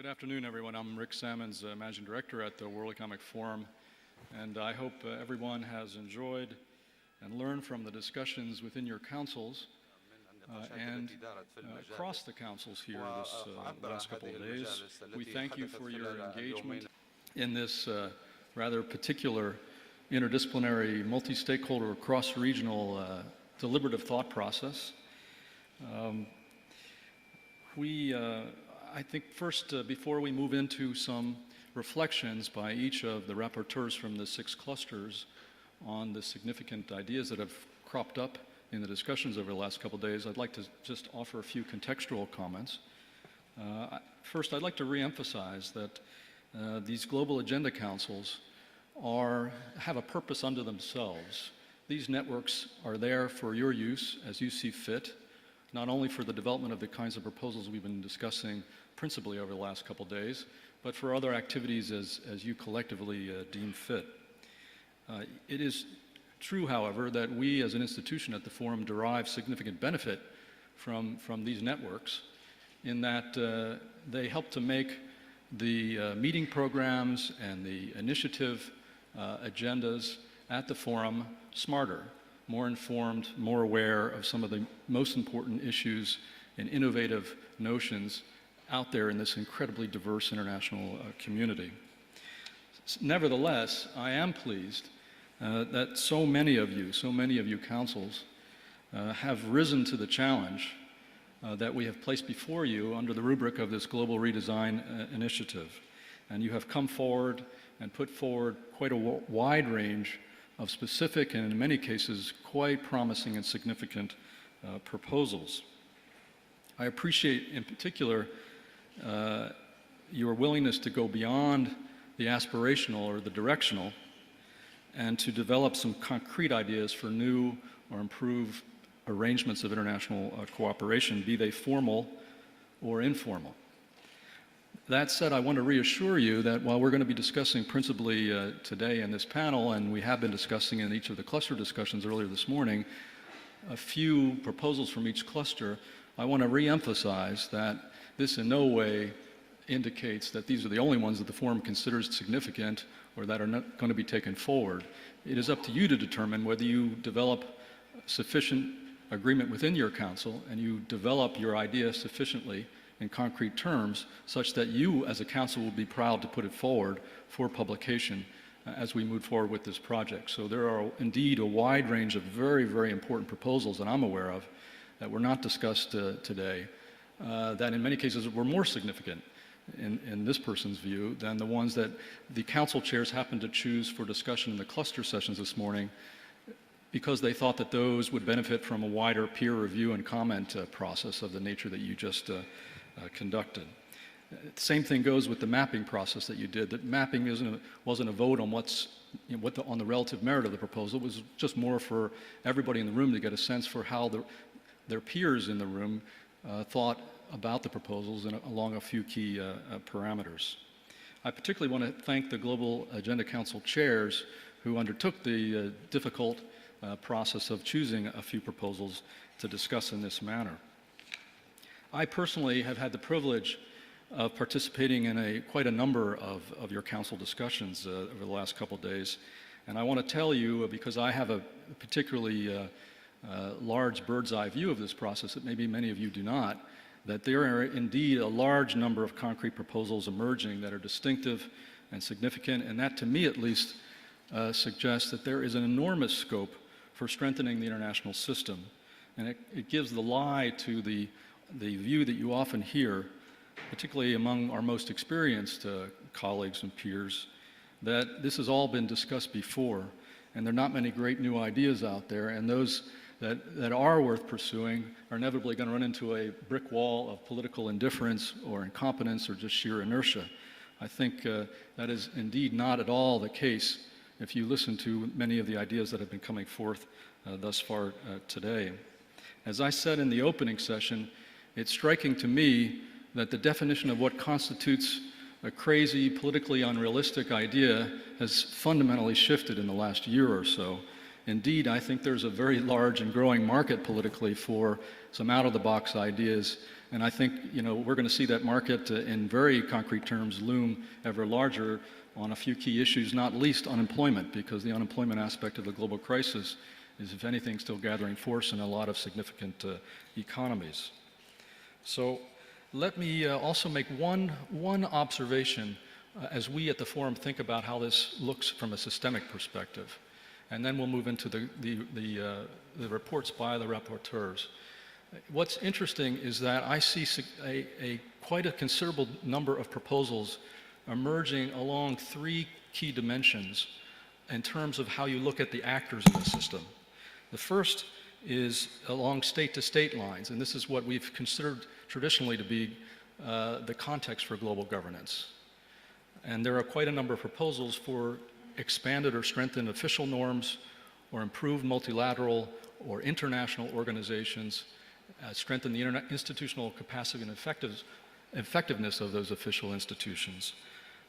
Good afternoon, everyone. I'm Rick Salmons, Managing Director at the World Economic Forum, and I hope everyone has enjoyed and learned from the discussions within your councils and across the councils here this last couple of days. We thank you for your engagement in this rather particular interdisciplinary, multi-stakeholder, cross-regional deliberative thought process. I think first, before we move into some reflections by each of the rapporteurs from the 6 clusters on the significant ideas that have cropped up in the discussions over the last couple of days, I'd like to just offer a few contextual comments. First, I'd like to reemphasize that these global agenda councils have a purpose unto themselves. These networks are there for your use as you see fit, not only for the development of the kinds of proposals we've been discussing principally over the last couple of days, but for other activities as you collectively deem fit. It is true, however, that we as an institution at the Forum derive significant benefit from these networks in that they help to make the meeting programs and the initiative agendas at the Forum smarter, more informed, more aware of some of the most important issues and innovative notions out there in this incredibly diverse international community. Nevertheless, I am pleased that so many of you councils have risen to the challenge that we have placed before you under the rubric of this global redesign initiative. And you have come forward and put forward quite a wide range of specific and in many cases quite promising and significant proposals. I appreciate in particular your willingness to go beyond the aspirational or the directional and to develop some concrete ideas for new or improved arrangements of international cooperation, be they formal or informal. That said, I want to reassure you that while we're going to be discussing principally today in this panel, and we have been discussing in each of the cluster discussions earlier this morning, a few proposals from each cluster, I want to re-emphasize that this in no way indicates that these are the only ones that the Forum considers significant or that are not going to be taken forward. It is up to you to determine whether you develop sufficient agreement within your council and you develop your idea sufficiently in concrete terms such that you as a council will be proud to put it forward for publication as we move forward with this project. So there are indeed a wide range of very, very important proposals that I'm aware of that were not discussed today, that in many cases were more significant in this person's view than the ones that the council chairs happened to choose for discussion in the cluster sessions this morning because they thought that those would benefit from a wider peer review and comment process of the nature that you just conducted. The same thing goes with the mapping process that you did. That mapping wasn't a vote on on the relative merit of the proposal. It was just more for everybody in the room to get a sense for how their peers in the room thought about the proposals and along a few key parameters. I particularly want to thank the Global Agenda Council chairs who undertook the difficult process of choosing a few proposals to discuss in this manner. I personally have had the privilege of participating in quite a number of your council discussions over the last couple of days. And I want to tell you, because I have a particularly large bird's eye view of this process that maybe many of you do not, that there are indeed a large number of concrete proposals emerging that are distinctive and significant, and that to me at least suggests that there is an enormous scope for strengthening the international system. And it gives the lie to the view that you often hear, particularly among our most experienced colleagues and peers, that this has all been discussed before, and there are not many great new ideas out there, and those that are worth pursuing are inevitably going to run into a brick wall of political indifference or incompetence or just sheer inertia. I think that is indeed not at all the case if you listen to many of the ideas that have been coming forth thus far today. As I said in the opening session, it's striking to me that the definition of what constitutes a crazy, politically unrealistic idea has fundamentally shifted in the last year or so. Indeed, I think there's a very large and growing market politically for some out-of-the-box ideas And I think, we're going to see that market in very concrete terms loom ever larger on a few key issues, not least unemployment, because the unemployment aspect of the global crisis is, if anything, still gathering force in a lot of significant economies. So let me also make one observation as we at the forum think about how this looks from a systemic perspective. And then we'll move into the reports by the rapporteurs. What's interesting is that I see quite a considerable number of proposals emerging along three key dimensions in terms of how you look at the actors in the system. The first is along state-to-state lines, and this is what we've considered traditionally to be the context for global governance. And there are quite a number of proposals for expanded or strengthened official norms or improved multilateral or international organizations, strengthen the institutional capacity and effectiveness of those official institutions.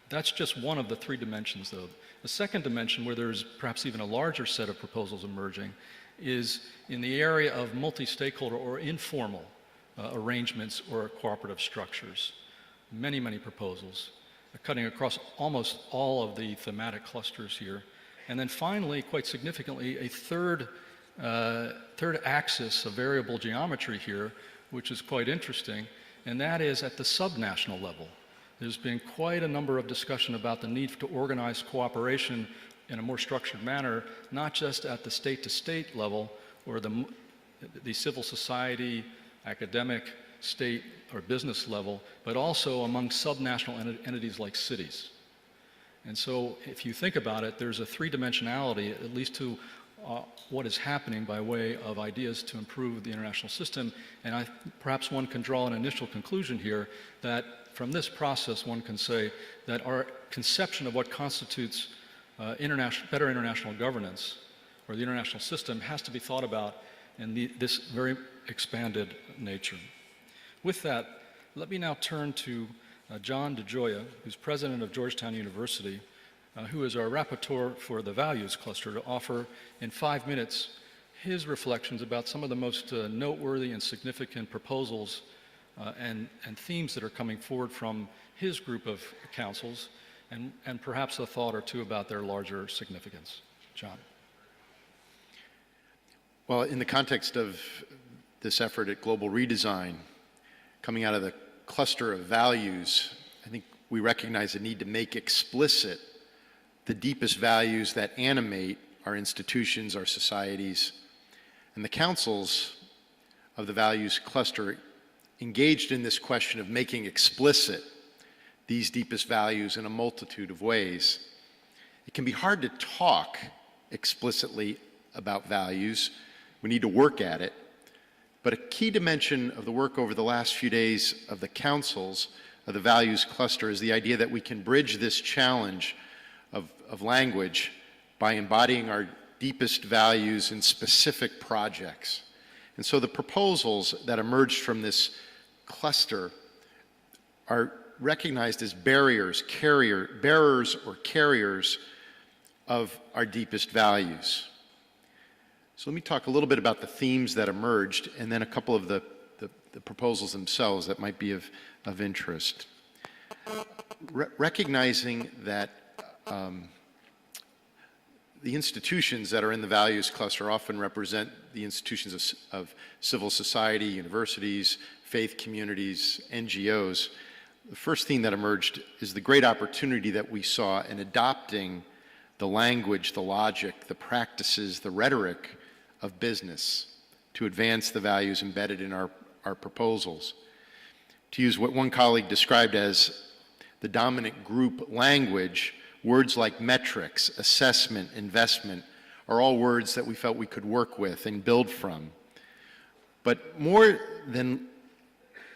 That's just one of the three dimensions, though. The second dimension, where there's perhaps even a larger set of proposals emerging, is in the area of multi-stakeholder or informal arrangements or cooperative structures. Many, many proposals, cutting across almost all of the thematic clusters here. And then finally, quite significantly, a third axis of variable geometry here, which is quite interesting, and that is at the subnational level. There's been quite a number of discussion about the need to organize cooperation in a more structured manner, not just at the state-to-state level or the civil society, academic, state, or business level, but also among subnational entities like cities. And so if you think about it, there's a three-dimensionality, at least to what is happening by way of ideas to improve the international system. And perhaps one can draw an initial conclusion here that from this process one can say that our conception of what constitutes better international governance or the international system has to be thought about in this very expanded nature. With that, let me now turn to John DeGioia, who's president of Georgetown University, who is our rapporteur for the values cluster, to offer in 5 minutes his reflections about some of the most noteworthy and significant proposals and themes that are coming forward from his group of councils, and perhaps a thought or two about their larger significance. John. Well, in the context of this effort at global redesign, coming out of the cluster of values, I think we recognize the need to make explicit the deepest values that animate our institutions, our societies, and the councils of the values cluster engaged in this question of making explicit these deepest values in a multitude of ways. It can be hard to talk explicitly about values. We need to work at it. But a key dimension of the work over the last few days of the councils of the values cluster is the idea that we can bridge this challenge of language by embodying our deepest values in specific projects. And so the proposals that emerged from this cluster are recognized as bearers or carriers of our deepest values. So let me talk a little bit about the themes that emerged and then a couple of the proposals themselves that might be of interest. Recognizing that the institutions that are in the values cluster often represent the institutions of civil society, universities, faith communities, NGOs. The first theme that emerged is the great opportunity that we saw in adopting the language, the logic, the practices, the rhetoric of business to advance the values embedded in our proposals. To use what one colleague described as the dominant group language, words like metrics, assessment, investment are all words that we felt we could work with and build from. But more than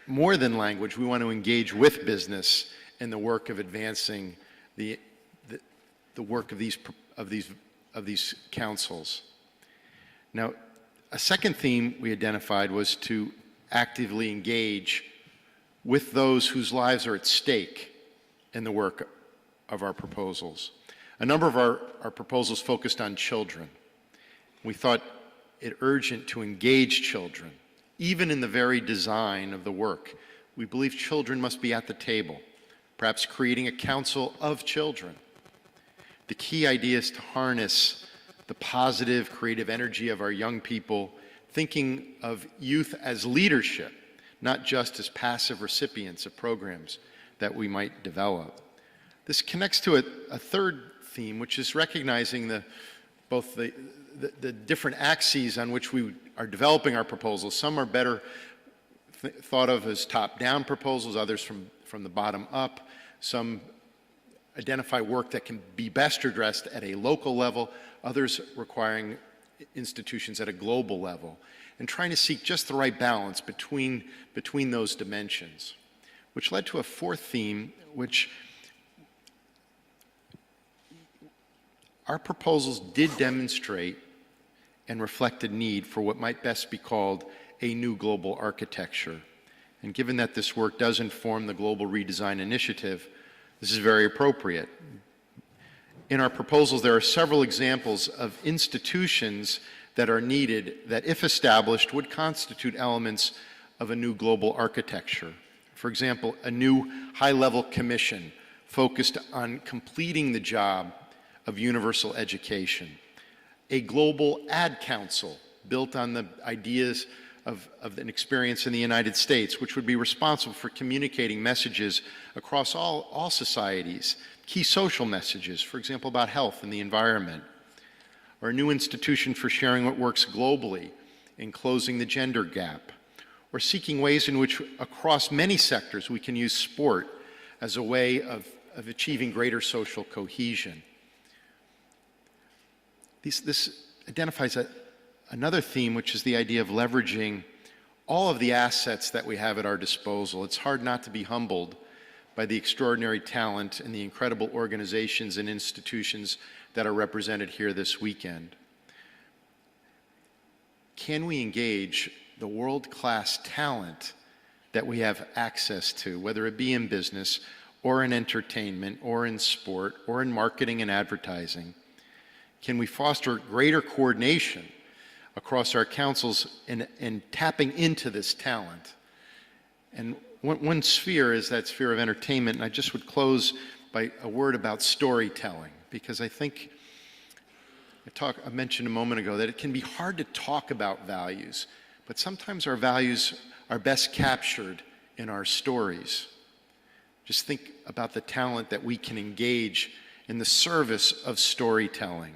language, we want to engage with business in the work of advancing the work of these councils. Now, a second theme we identified was to actively engage with those whose lives are at stake in the work of our proposals. A number of our proposals focused on children. We thought it urgent to engage children even in the very design of the work. We believe children must be at the table, perhaps creating a council of children. The key idea is to harness the positive, creative energy of our young people, thinking of youth as leadership, not just as passive recipients of programs that we might develop. This connects to a third theme, which is recognizing both the different axes on which we are developing our proposals. Some are better thought of as top-down proposals, others from the bottom up. Some identify work that can be best addressed at a local level, others requiring institutions at a global level, and trying to seek just the right balance between those dimensions, which led to a fourth theme, which our proposals did demonstrate and reflect a need for what might best be called a new global architecture. And given that this work does inform the Global Redesign Initiative, this is very appropriate. In our proposals, there are several examples of institutions that are needed that, if established, would constitute elements of a new global architecture. For example, a new high-level commission focused on completing the job of universal education. A global ad council built on the ideas of an experience in the United States, which would be responsible for communicating messages across all societies, key social messages, for example, about health and the environment. Or a new institution for sharing what works globally in closing the gender gap, or seeking ways in which across many sectors we can use sport as a way of achieving greater social cohesion. This identifies another theme, which is the idea of leveraging all of the assets that we have at our disposal. It's hard not to be humbled by the extraordinary talent and the incredible organizations and institutions that are represented here this weekend. Can we engage the world-class talent that we have access to, whether it be in business or in entertainment or in sport or in marketing and advertising? Can we foster greater coordination across our councils and tapping into this talent? And one sphere is that sphere of entertainment, and I just would close by a word about storytelling, because I think I mentioned a moment ago that it can be hard to talk about values, but sometimes our values are best captured in our stories. Just think about the talent that we can engage in the service of storytelling.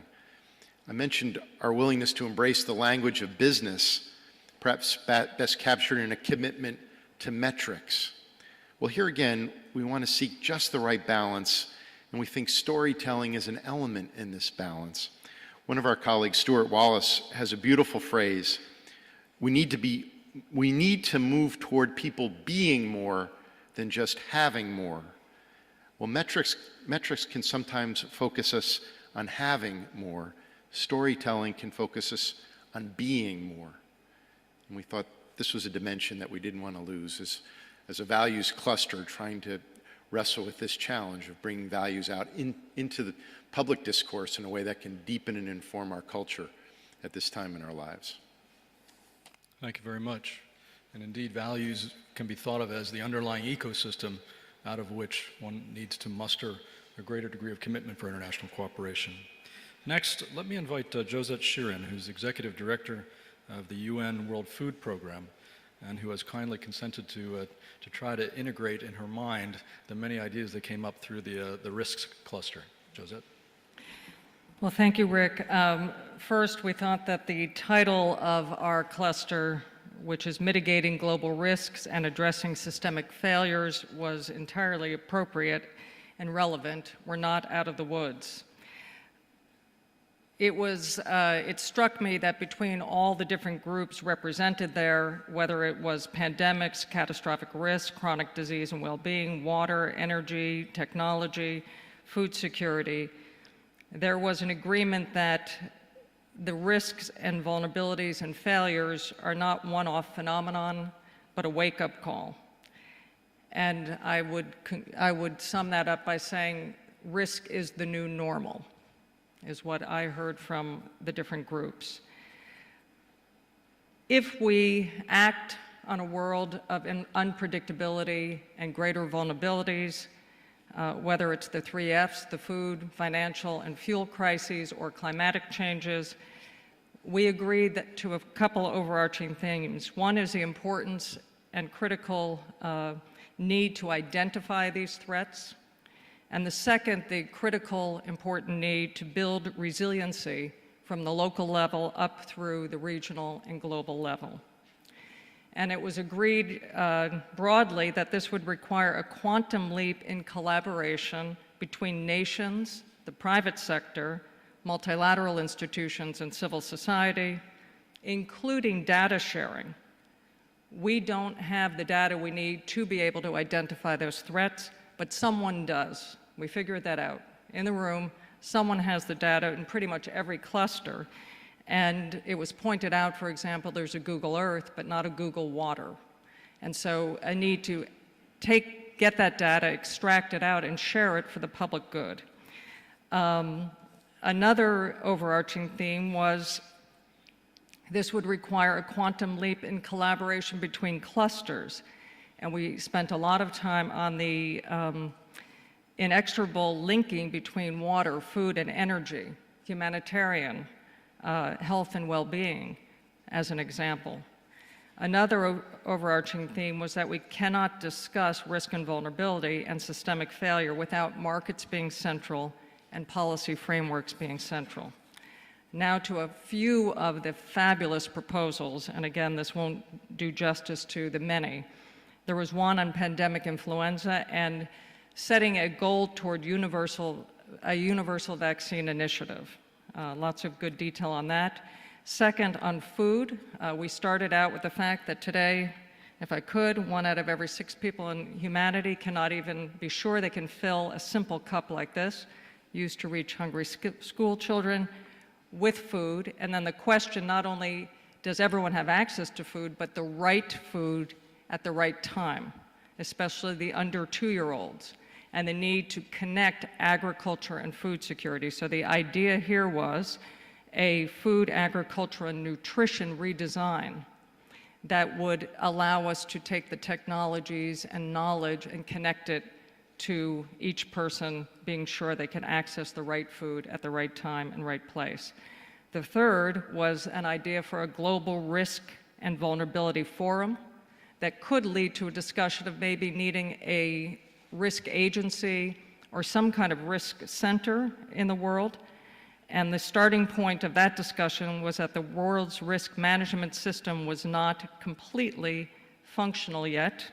I mentioned our willingness to embrace the language of business, perhaps best captured in a commitment to metrics. Well, here again, we want to seek just the right balance, and we think storytelling is an element in this balance. One of our colleagues, Stuart Wallace, has a beautiful phrase: we need to move toward people being more than just having more. Well, metrics can sometimes focus us on having more. Storytelling can focus us on being more. And we thought this was a dimension that we didn't want to lose as a values cluster, trying to wrestle with this challenge of bringing values out into the public discourse in a way that can deepen and inform our culture at this time in our lives. Thank you very much. And indeed, values can be thought of as the underlying ecosystem out of which one needs to muster a greater degree of commitment for international cooperation. Next, let me invite Josette Sheeran, who's Executive Director of the UN World Food Program, and who has kindly consented to try to integrate in her mind the many ideas that came up through the risks cluster. Josette? Well, thank you, Rick. First, we thought that the title of our cluster, which is Mitigating Global Risks and Addressing Systemic Failures, was entirely appropriate and relevant. We're not out of the woods. It struck me that between all the different groups represented there, whether it was pandemics, catastrophic risk, chronic disease and well-being, water, energy, technology, food security, there was an agreement that the risks and vulnerabilities and failures are not one-off phenomenon, but a wake-up call. And I would sum that up by saying risk is the new normal, is what I heard from the different groups. if we act on a world of unpredictability and greater vulnerabilities, whether it's the 3 Fs, the food, financial, and fuel crises, or climatic changes, we agreed that to a couple overarching themes. One is the importance and critical need to identify these threats, and the second, the critical important need to build resiliency from the local level up through the regional and global level. And it was agreed broadly that this would require a quantum leap in collaboration between nations, the private sector, multilateral institutions, and civil society, including data sharing. We don't have the data we need to be able to identify those threats, but someone does. We figured that out. In the room, someone has the data in pretty much every cluster. And it was pointed out, for example, there's a Google Earth, but not a Google Water. And so a need to get that data, extract it out, and share it for the public good. Another overarching theme was this would require a quantum leap in collaboration between clusters. And we spent a lot of time on the inexorable linking between water, food, and energy, humanitarian, health and well-being, as an example. Another overarching theme was that we cannot discuss risk and vulnerability and systemic failure without markets being central and policy frameworks being central. Now to a few of the fabulous proposals, and again, this won't do justice to the many. There was one on pandemic influenza and setting a goal toward a universal vaccine initiative. Lots of good detail on that. Second, on food, we started out with the fact that today, if I could, 1 out of every 6 people in humanity cannot even be sure they can fill a simple cup like this, used to reach hungry school children, with food. And then the question, not only does everyone have access to food, but the right food at the right time, especially the under 2-year-olds, and the need to connect agriculture and food security. So the idea here was a food, agriculture, and nutrition redesign that would allow us to take the technologies and knowledge and connect it to each person being sure they can access the right food at the right time and right place. The third was an idea for a global risk and vulnerability forum that could lead to a discussion of maybe needing a risk agency or some kind of risk center in the world. And the starting point of that discussion was that the world's risk management system was not completely functional yet,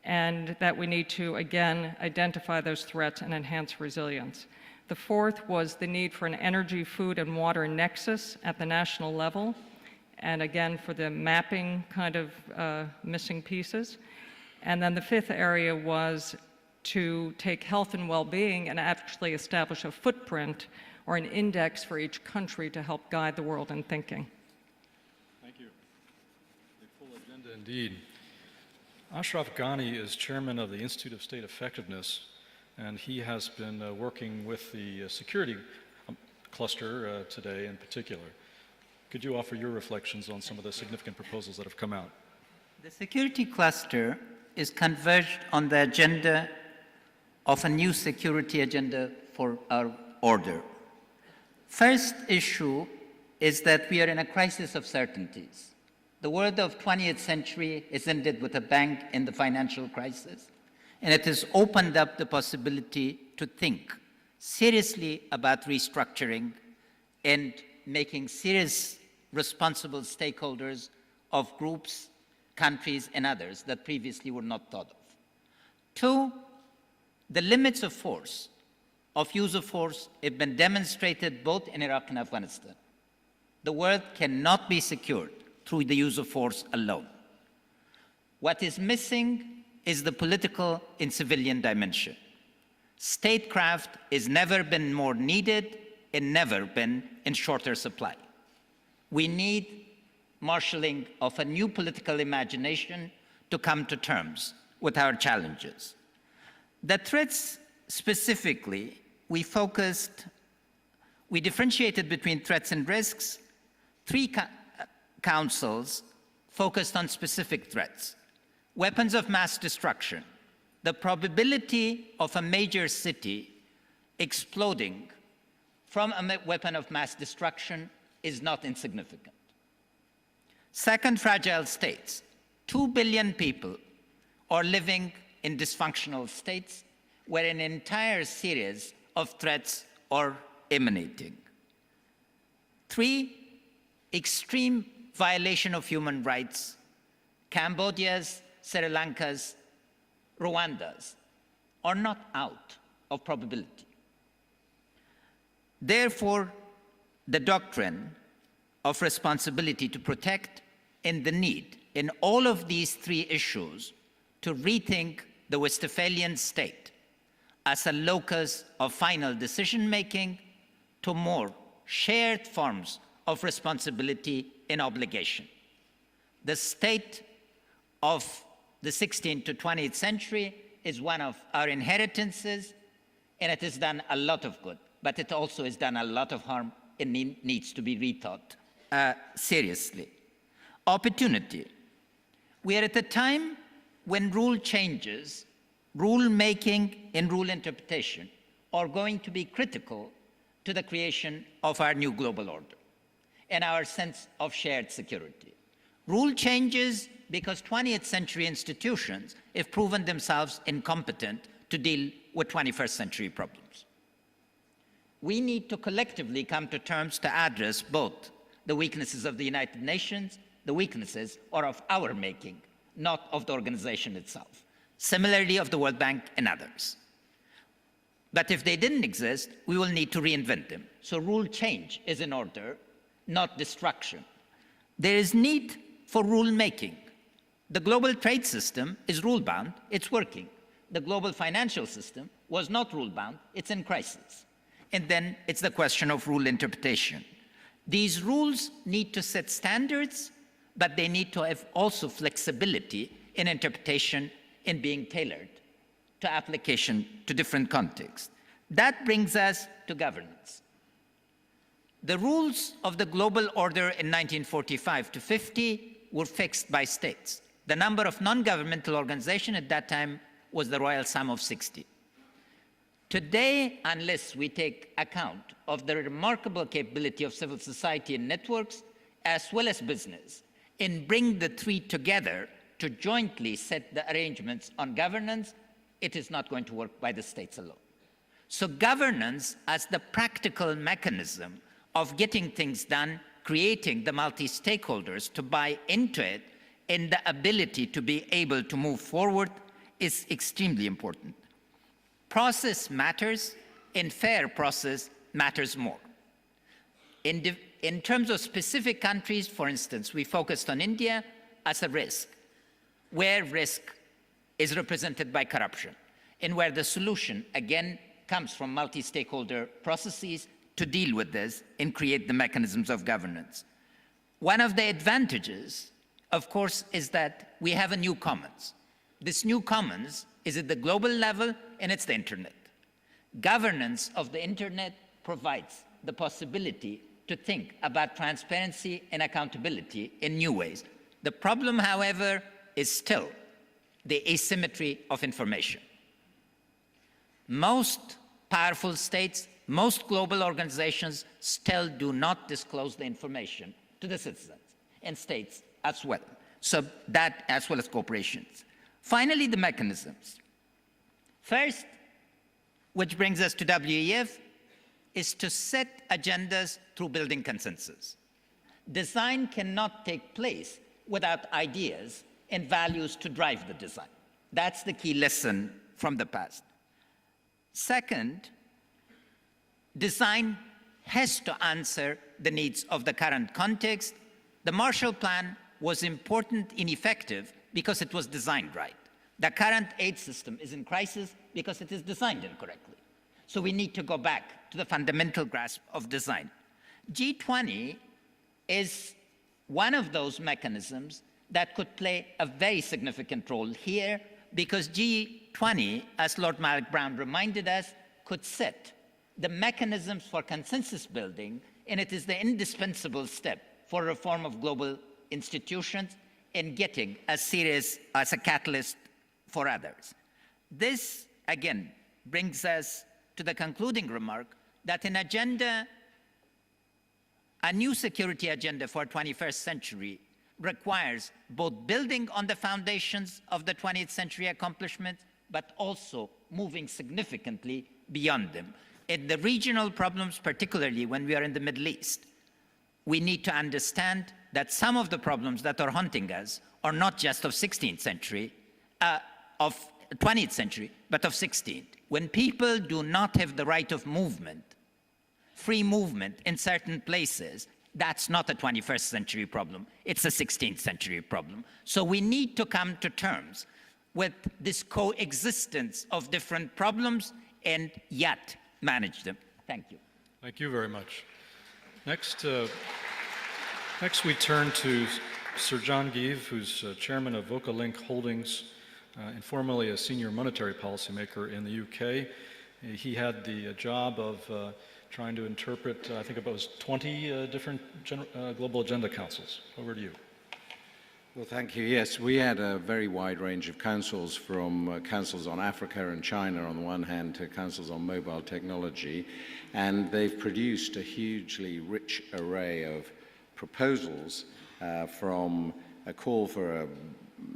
and that we need to, again, identify those threats and enhance resilience. The fourth was the need for an energy, food, and water nexus at the national level, and again, for the mapping kind of missing pieces. And then the fifth area was to take health and well-being and actually establish a footprint or an index for each country to help guide the world in thinking. Thank you. A full agenda indeed. Ashraf Ghani is chairman of the Institute of State Effectiveness, and he has been working with the security cluster today in particular. Could you offer your reflections on some of the significant proposals that have come out? The security cluster is converged on the agenda of a new security agenda for our order. First issue is that we are in a crisis of certainties. The world of 20th century is ended with a bang in the financial crisis, and it has opened up the possibility to think seriously about restructuring and making serious responsible stakeholders of groups, countries, and others that previously were not thought of. Two, the limits of force, of use of force, have been demonstrated both in Iraq and Afghanistan. The world cannot be secured through the use of force alone. What is missing is the political and civilian dimension. Statecraft has never been more needed and never been in shorter supply. We need marshalling of a new political imagination to come to terms with our challenges. The threats specifically, we differentiated between threats and risks. 3 councils focused on specific threats. Weapons of mass destruction. The probability of a major city exploding from a weapon of mass destruction is not insignificant. Second, fragile states. 2 billion people are living in dysfunctional states where an entire series of threats are emanating. 3, extreme violation of human rights. Cambodia's, Sri Lanka's, Rwanda's are not out of probability. Therefore, the doctrine of responsibility to protect and the need in all of these 3 issues to rethink the Westphalian state as a locus of final decision-making to more shared forms of responsibility and obligation. The state of the 16th to 20th century is one of our inheritances, and it has done a lot of good, but it also has done a lot of harm and needs to be rethought seriously. Opportunity. We are at a time when rule changes, rule making and rule interpretation are going to be critical to the creation of our new global order and our sense of shared security. Rule changes because 20th century institutions have proven themselves incompetent to deal with 21st century problems. We need to collectively come to terms to address both the weaknesses of the United Nations, the weaknesses are of our making, not of the organization itself. Similarly of the World Bank and others. But if they didn't exist, we will need to reinvent them. So rule change is in order, not destruction. There is need for rule making. The global trade system is rule-bound, it's working. The global financial system was not rule-bound, it's in crisis. And then it's the question of rule interpretation. These rules need to set standards, but they need to have also flexibility in interpretation in being tailored to application to different contexts. That brings us to governance. The rules of the global order in 1945 to 50 were fixed by states. The number of non-governmental organizations at that time was the royal sum of 60. Today, unless we take account of the remarkable capability of civil society and networks, as well as business, and bring the 3 together to jointly set the arrangements on governance, it is not going to work by the states alone. So governance as the practical mechanism of getting things done, creating the multi-stakeholders to buy into it, and the ability to be able to move forward is extremely important. Process matters, and fair process matters more. In terms of specific countries, for instance, we focused on India as a risk, where risk is represented by corruption, and where the solution, again, comes from multi-stakeholder processes to deal with this and create the mechanisms of governance. One of the advantages, of course, is that we have a new commons. This new commons is at the global level, and it's the internet. Governance of the internet provides the possibility to think about transparency and accountability in new ways. The problem, however, is still the asymmetry of information. Most powerful states, most global organizations still do not disclose the information to the citizens, and states as well. So that, as well as corporations. Finally, the mechanisms. First, which brings us to WEF, is to set agendas through building consensus. Design cannot take place without ideas and values to drive the design. That's the key lesson from the past. Second, design has to answer the needs of the current context. The Marshall Plan was important and effective because it was designed right. The current aid system is in crisis because it is designed incorrectly. So we need to go back to the fundamental grasp of design. G20 is one of those mechanisms that could play a very significant role here because G20, as Lord Malcolm Brown reminded us, could set the mechanisms for consensus building, and it is the indispensable step for reform of global institutions in getting as serious as a catalyst for others. This, again, brings us to the concluding remark that a new security agenda for 21st century requires both building on the foundations of the 20th century accomplishments, but also moving significantly beyond them. In the regional problems, particularly when we are in the Middle East, we need to understand that some of the problems that are haunting us are not just of 16th century, of 20th century, but of 16th. When people do not have the right of movement, free movement in certain places, that's not a 21st century problem, it's a 16th century problem. So we need to come to terms with this coexistence of different problems and yet manage them. Thank you. Thank you very much. Next we turn to Sir John Geeve, who's chairman of Vocalink Holdings, and formerly a senior monetary policymaker in the UK. He had the job of trying to interpret, I think it was 20 different global agenda councils. Over to you. Well, thank you. Yes, we had a very wide range of councils, from councils on Africa and China on the one hand to councils on mobile technology, and they've produced a hugely rich array of proposals, from a call for a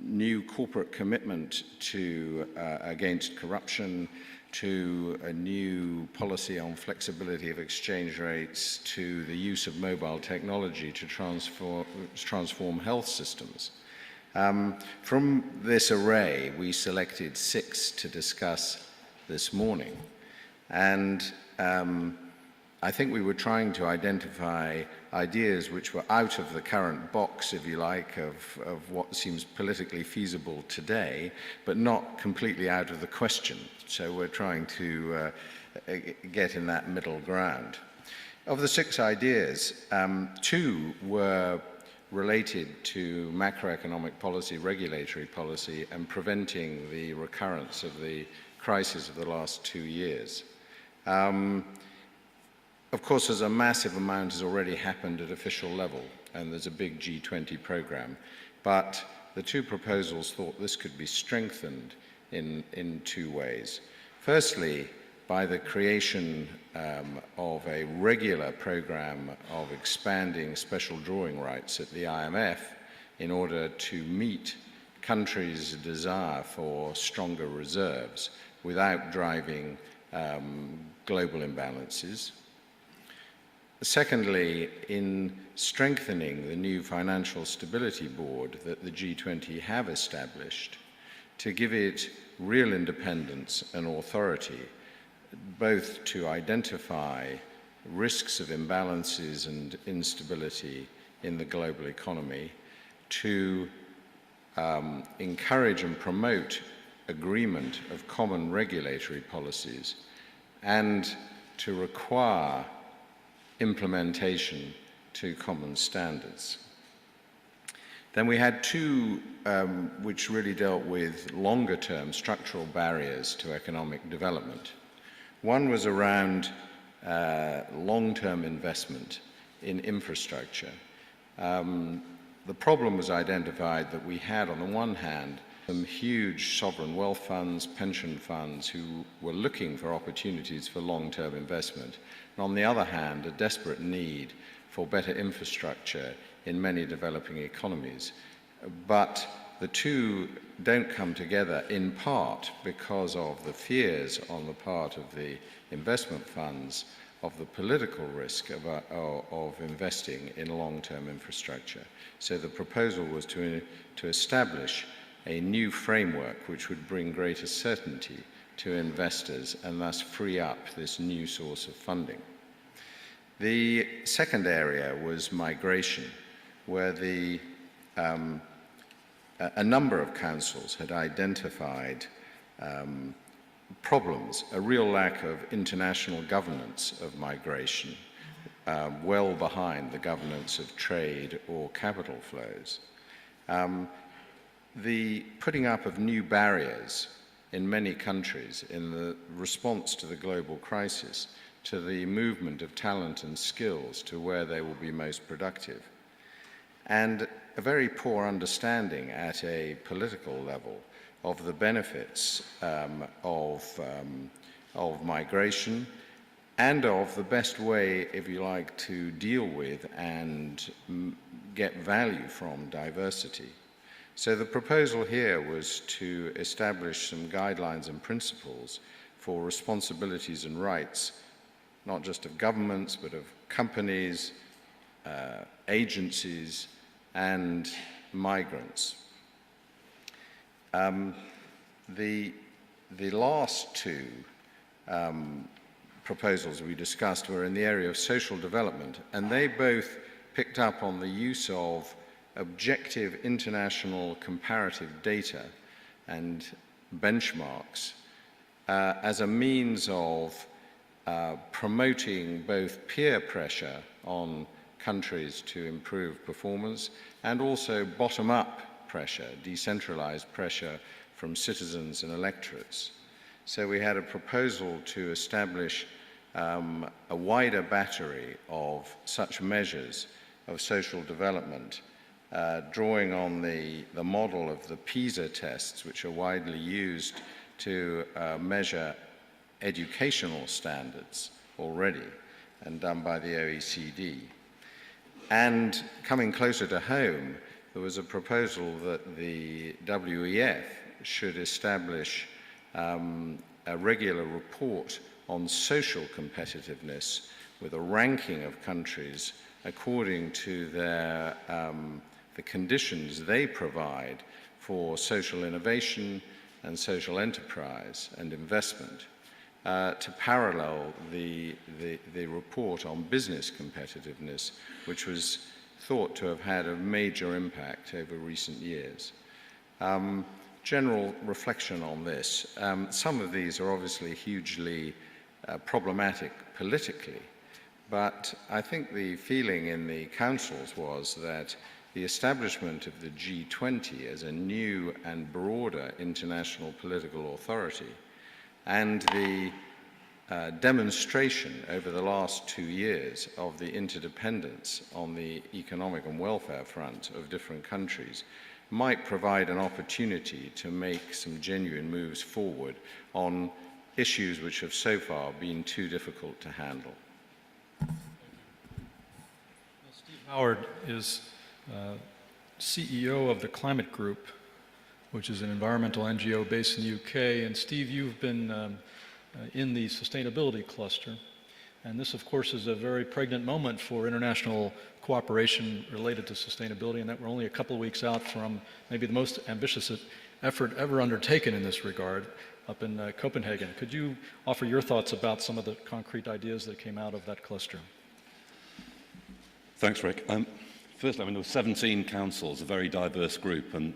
new corporate commitment to against corruption, to a new policy on flexibility of exchange rates, to the use of mobile technology to transform health systems. From this array, we selected 6 to discuss this morning. And I think we were trying to identify ideas which were out of the current box, if you like, of what seems politically feasible today, but not completely out of the question. So we're trying to get in that middle ground. Of the 6 ideas, 2 were related to macroeconomic policy, regulatory policy, and preventing the recurrence of the crisis of the last 2 years. Of course, there's a massive amount has already happened at official level, and there's a big G20 program. But the 2 proposals thought this could be strengthened in 2 ways. Firstly, by the creation of a regular program of expanding special drawing rights at the IMF in order to meet countries' desire for stronger reserves without driving global imbalances. Secondly, in strengthening the new Financial Stability Board that the G20 have established to give it real independence and authority, both to identify risks of imbalances and instability in the global economy, to encourage and promote agreement of common regulatory policies, and to require implementation to common standards. Then we had 2 which really dealt with longer-term structural barriers to economic development. One was around long-term investment in infrastructure. The problem was identified that we had, on the one hand, some huge sovereign wealth funds, pension funds, who were looking for opportunities for long-term investment. And on the other hand, a desperate need for better infrastructure in many developing economies. But the 2 don't come together, in part because of the fears on the part of the investment funds of the political risk of investing in long-term infrastructure. So the proposal was to establish a new framework which would bring greater certainty to investors and thus free up this new source of funding. The second area was migration, where a number of councils had identified problems, a real lack of international governance of migration, well behind the governance of trade or capital flows. The putting up of new barriers in many countries in the response to the global crisis, to the movement of talent and skills to where they will be most productive, and a very poor understanding at a political level of the benefits of migration and of the best way, if you like, to deal with and get value from diversity. So the proposal here was to establish some guidelines and principles for responsibilities and rights, not just of governments, but of companies, agencies, and migrants. The last two proposals we discussed were in the area of social development, and they both picked up on the use of objective international comparative data and benchmarks as a means of promoting both peer pressure on countries to improve performance and also bottom-up pressure, decentralized pressure from citizens and electorates. So we had a proposal to establish a wider battery of such measures of social development, drawing on the model of the PISA tests, which are widely used to measure educational standards already and done by the OECD. And coming closer to home, there was a proposal that the WEF should establish a regular report on social competitiveness with a ranking of countries according to their, the conditions they provide for social innovation and social enterprise and investment, to parallel the report on business competitiveness, which was thought to have had a major impact over recent years. General reflection on this. Some of these are obviously hugely problematic politically, but I think the feeling in the councils was that the establishment of the G20 as a new and broader international political authority and the demonstration over the last 2 years of the interdependence on the economic and welfare front of different countries might provide an opportunity to make some genuine moves forward on issues which have so far been too difficult to handle. Steve Howard is CEO of the Climate Group, which is an environmental NGO based in the UK. And Steve, you've been in the sustainability cluster. And this, of course, is a very pregnant moment for international cooperation related to sustainability, and that we're only a couple of weeks out from maybe the most ambitious effort ever undertaken in this regard up in Copenhagen. Could you offer your thoughts about some of the concrete ideas that came out of that cluster? Thanks, Rick. Firstly, there were 17 councils, a very diverse group, and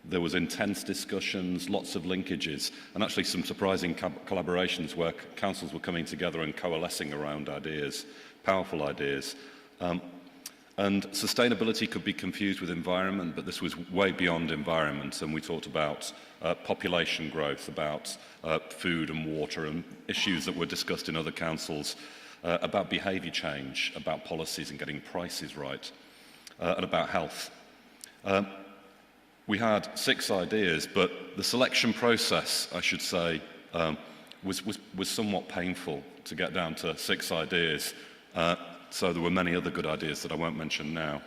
there was intense discussions, lots of linkages, and actually some surprising collaborations where councils were coming together and coalescing around ideas, powerful ideas. And sustainability could be confused with environment, but this was way beyond environment, and we talked about population growth, about food and water, and issues that were discussed in other councils, about behaviour change, about policies and getting prices right, and about health. We had 6 ideas, but the selection process, I should say, was somewhat painful to get down to 6 ideas. So there were many other good ideas that I won't mention now.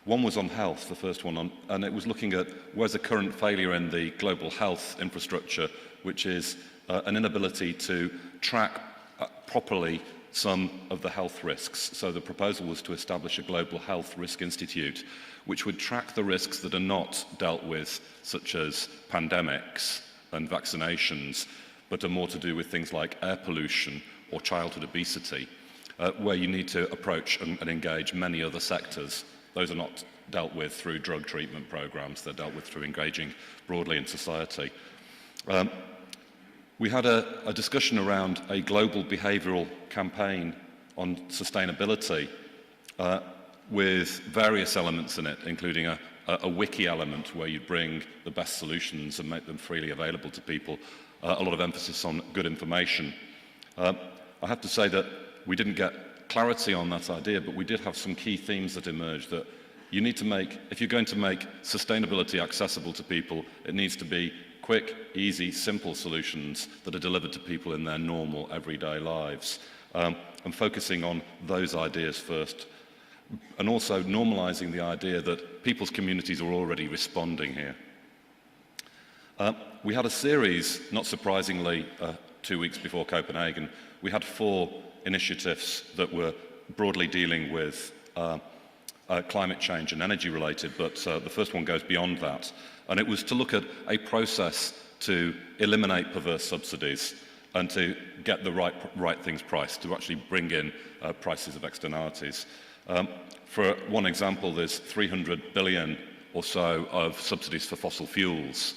One was on health, the first one, and it was looking at where's the current failure in the global health infrastructure, which is an inability to track properly some of the health risks. So the proposal was to establish a global health risk institute, which would track the risks that are not dealt with, such as pandemics and vaccinations, but are more to do with things like air pollution or childhood obesity, where you need to approach and engage many other sectors. Those are not dealt with through drug treatment programs, they're dealt with through engaging broadly in society. We had a discussion around a global behavioural campaign on sustainability with various elements in it, including a wiki element where you bring the best solutions and make them freely available to people, a lot of emphasis on good information. I have to say that we didn't get clarity on that idea, but we did have some key themes that emerged that you need to make, if you're going to make sustainability accessible to people, it needs to be quick, easy, simple solutions that are delivered to people in their normal, everyday lives. And focusing on those ideas first. And also normalizing the idea that people's communities are already responding here. We had a series, not surprisingly, 2 weeks before Copenhagen. We had 4 initiatives that were broadly dealing with climate change and energy related, but the first one goes beyond that. And it was to look at a process to eliminate perverse subsidies and to get the right things priced, to actually bring in prices of externalities. For one example, there's 300 billion or so of subsidies for fossil fuels.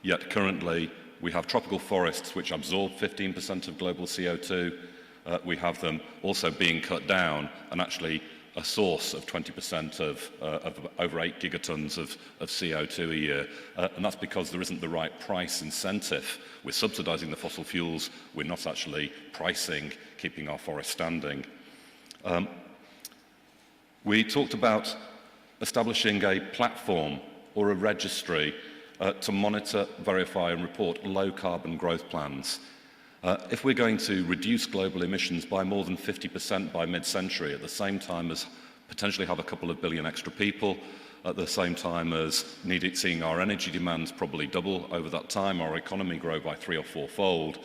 Yet currently we have tropical forests which absorb 15% of global CO2. We have them also being cut down and actually a source of 20% of over 8 gigatons of CO2 a year. And that's because there isn't the right price incentive. We're subsidizing the fossil fuels, we're not actually pricing, keeping our forests standing. We talked about establishing a platform or a registry to monitor, verify and report low carbon growth plans. If we're going to reduce global emissions by more than 50% by mid-century, at the same time as potentially have a couple of billion extra people, at the same time as seeing our energy demands probably double over that time, our economy grow by 3 or 4-fold,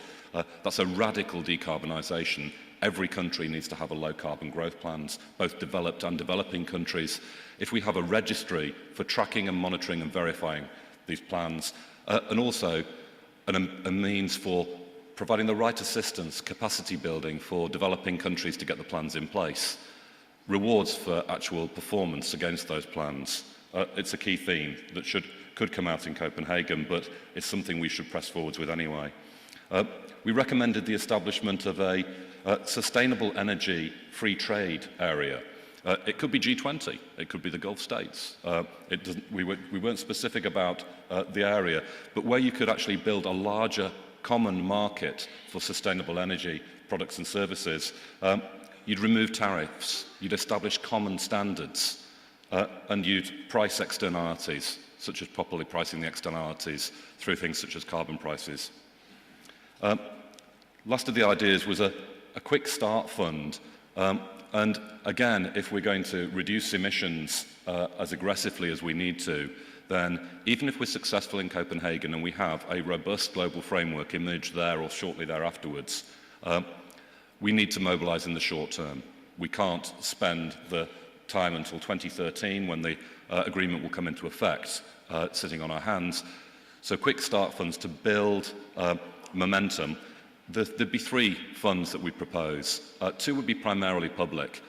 that's a radical decarbonisation. Every country needs to have a low carbon growth plans, both developed and developing countries. If we have a registry for tracking and monitoring and verifying these plans, and also a means for providing the right assistance, capacity building for developing countries to get the plans in place, rewards for actual performance against those plans. It's a key theme that could come out in Copenhagen, but it's something we should press forwards with anyway. We recommended the establishment of a sustainable energy free trade area. It could be G20, it could be the Gulf states. We weren't specific about the area, but where you could actually build a larger common market for sustainable energy products and services, you'd remove tariffs, you'd establish common standards, and you'd price externalities, such as properly pricing the externalities through things such as carbon prices. Last of the ideas was a quick start fund. And again, if we're going to reduce emissions as aggressively as we need to, then even if we're successful in Copenhagen and we have a robust global framework emerge there or shortly thereafterwards, we need to mobilize in the short term. We can't spend the time until 2013 when the agreement will come into effect sitting on our hands. So quick start funds to build momentum. There'd be 3 funds that we propose. 2 would be primarily public.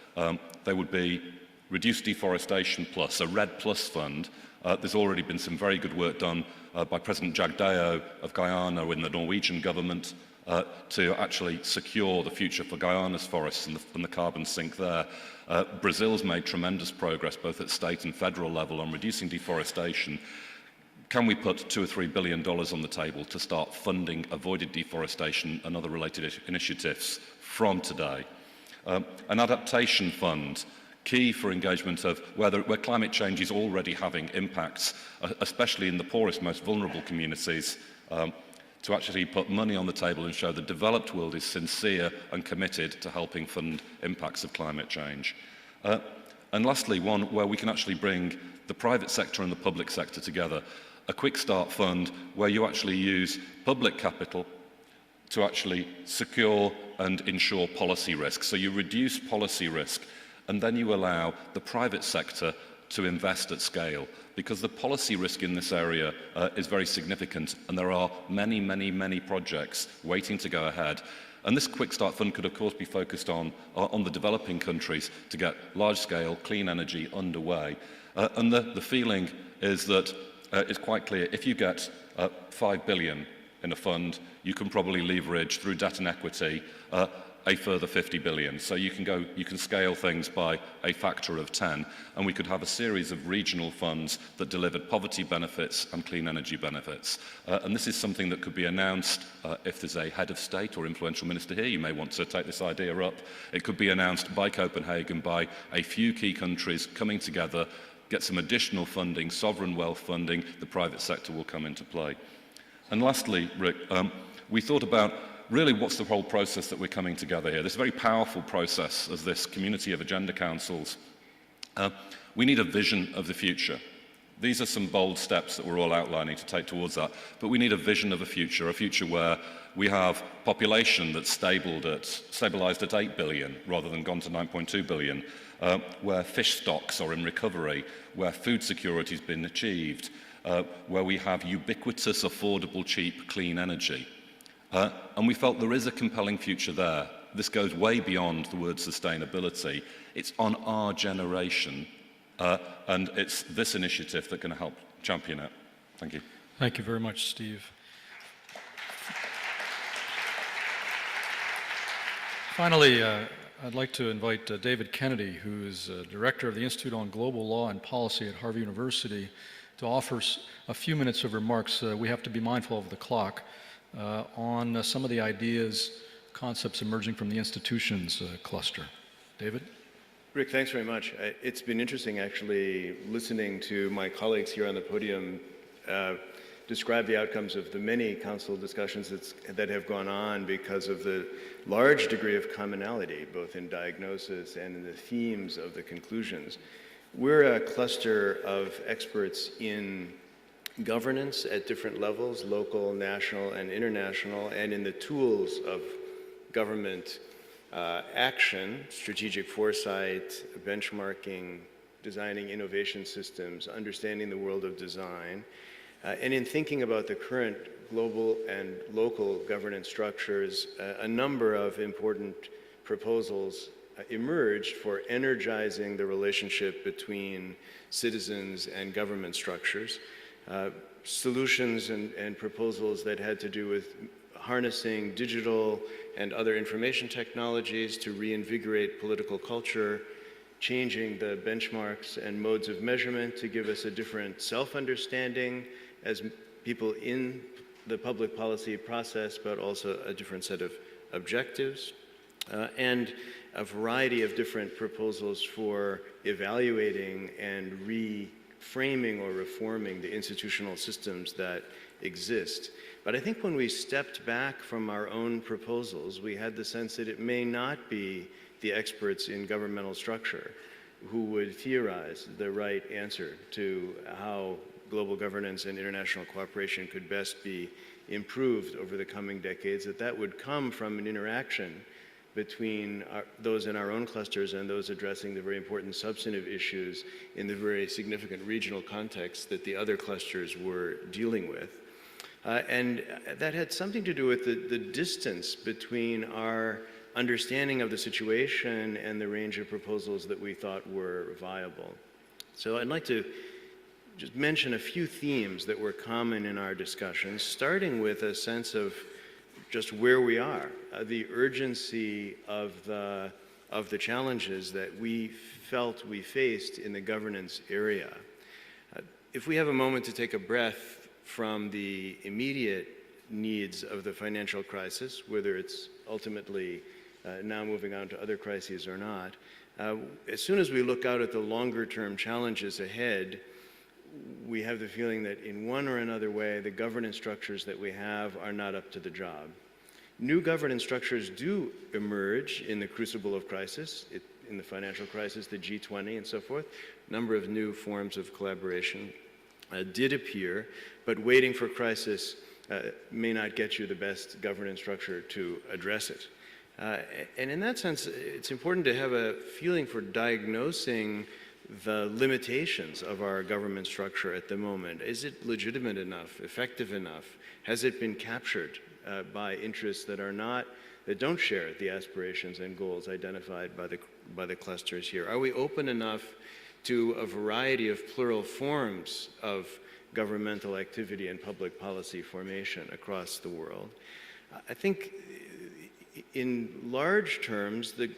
They would be Reduce Deforestation Plus, a RED Plus fund. There's already been some very good work done by President Jagdeo of Guyana in the Norwegian government to actually secure the future for Guyana's forests and the carbon sink there. Brazil's made tremendous progress both at state and federal level on reducing deforestation. Can we put $2 or $3 billion on the table to start funding avoided deforestation and other related initiatives from today? An adaptation fund, key for engagement of where climate change is already having impacts, especially in the poorest, most vulnerable communities, to actually put money on the table and show the developed world is sincere and committed to helping fund impacts of climate change. And lastly, one where we can actually bring the private sector and the public sector together. A quick start fund where you actually use public capital to actually secure and ensure policy risk. So you reduce policy risk and then you allow the private sector to invest at scale, because the policy risk in this area is very significant and there are many, many, many projects waiting to go ahead. And this quick start fund could of course be focused on the developing countries to get large-scale clean energy underway. And the feeling is that it's quite clear, if you get 5 billion in a fund, you can probably leverage through debt and equity a further 50 billion. So you can scale things by a factor of 10, and we could have a series of regional funds that delivered poverty benefits and clean energy benefits. And this is something that could be announced if there's a head of state or influential minister here. You may want to take this idea up. It could be announced by Copenhagen, by a few key countries coming together, get some additional funding, sovereign wealth funding, the private sector will come into play. And lastly, Rick, we thought about really what's the whole process that we're coming together here. This very powerful process as this community of agenda councils. We need a vision of the future. These are some bold steps that we're all outlining to take towards that, but we need a vision of a future where we have population that's stabilized at 8 billion rather than gone to 9.2 billion, where fish stocks are in recovery, where food security has been achieved, where we have ubiquitous, affordable, cheap, clean energy. And we felt there is a compelling future there. This goes way beyond the word sustainability. It's on our generation, and it's this initiative that can help champion it. Thank you. Thank you very much, Steve. Finally, I'd like to invite David Kennedy, who is Director of the Institute on Global Law and Policy at Harvard University, to offer a few minutes of remarks. We have to be mindful of the clock. On some of the ideas, concepts emerging from the institutions cluster. David? Rick, thanks very much. It's been interesting actually listening to my colleagues here on the podium describe the outcomes of the many council discussions that have gone on because of the large degree of commonality, both in diagnosis and in the themes of the conclusions. We're a cluster of experts in governance at different levels, local, national, and international, and in the tools of government action, strategic foresight, benchmarking, designing innovation systems, understanding the world of design, and in thinking about the current global and local governance structures, a number of important proposals emerged for energizing the relationship between citizens and government structures. Solutions and proposals that had to do with harnessing digital and other information technologies to reinvigorate political culture, changing the benchmarks and modes of measurement to give us a different self-understanding as people in the public policy process, but also a different set of objectives, and a variety of different proposals for evaluating and reframing or reforming the institutional systems that exist. But I think when we stepped back from our own proposals, we had the sense that it may not be the experts in governmental structure who would theorize the right answer to how global governance and international cooperation could best be improved over the coming decades, that would come from an interaction between those in our own clusters and those addressing the very important substantive issues in the very significant regional context that the other clusters were dealing with. And that had something to do with the distance between our understanding of the situation and the range of proposals that we thought were viable. So I'd like to just mention a few themes that were common in our discussions, starting with a sense of just where we are, the urgency of the challenges that we felt we faced in the governance area. If we have a moment to take a breath from the immediate needs of the financial crisis, whether it's ultimately now moving on to other crises or not, as soon as we look out at the longer term challenges ahead, we have the feeling that in one or another way, the governance structures that we have are not up to the job. New governance structures do emerge in the crucible of crisis, in the financial crisis, the G20 and so forth. A number of new forms of collaboration did appear, but waiting for crisis may not get you the best governance structure to address it. And in that sense, it's important to have a feeling for diagnosing the limitations of our government structure at the moment. Is it legitimate enough, effective enough? Has it been captured by interests that don't share the aspirations and goals identified by the clusters here? Are we open enough to a variety of plural forms of governmental activity and public policy formation across the world? I think in large terms, the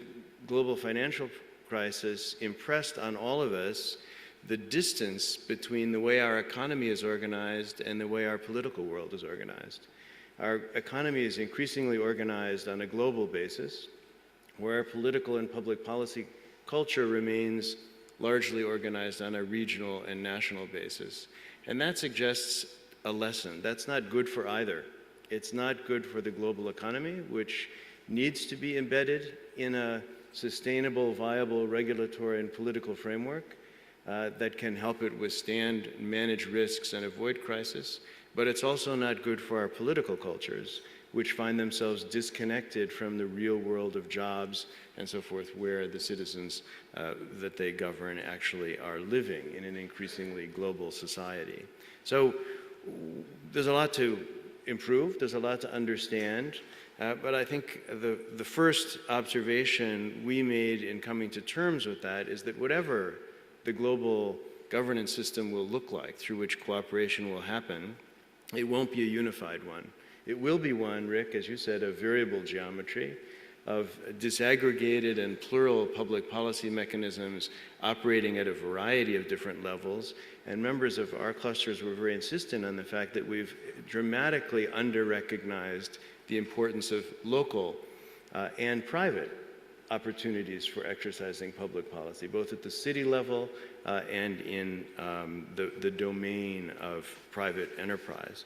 global financial crisis impressed on all of us the distance between the way our economy is organized and the way our political world is organized. Our economy is increasingly organized on a global basis, where our political and public policy culture remains largely organized on a regional and national basis. And that suggests a lesson. That's not good for either. It's not good for the global economy, which needs to be embedded in a sustainable, viable regulatory and political framework that can help it withstand, manage risks, and avoid crisis. But it's also not good for our political cultures, which find themselves disconnected from the real world of jobs and so forth, where the citizens that they govern actually are living in an increasingly global society. So there's a lot to improve, there's a lot to understand, but I think the first observation we made in coming to terms with that is that whatever the global governance system will look like, through which cooperation will happen, it won't be a unified one. It will be one, Rick, as you said, of variable geometry, of disaggregated and plural public policy mechanisms operating at a variety of different levels. And members of our clusters were very insistent on the fact that we've dramatically under-recognized the importance of local and private opportunities for exercising public policy, both at the city level and in the domain of private enterprise.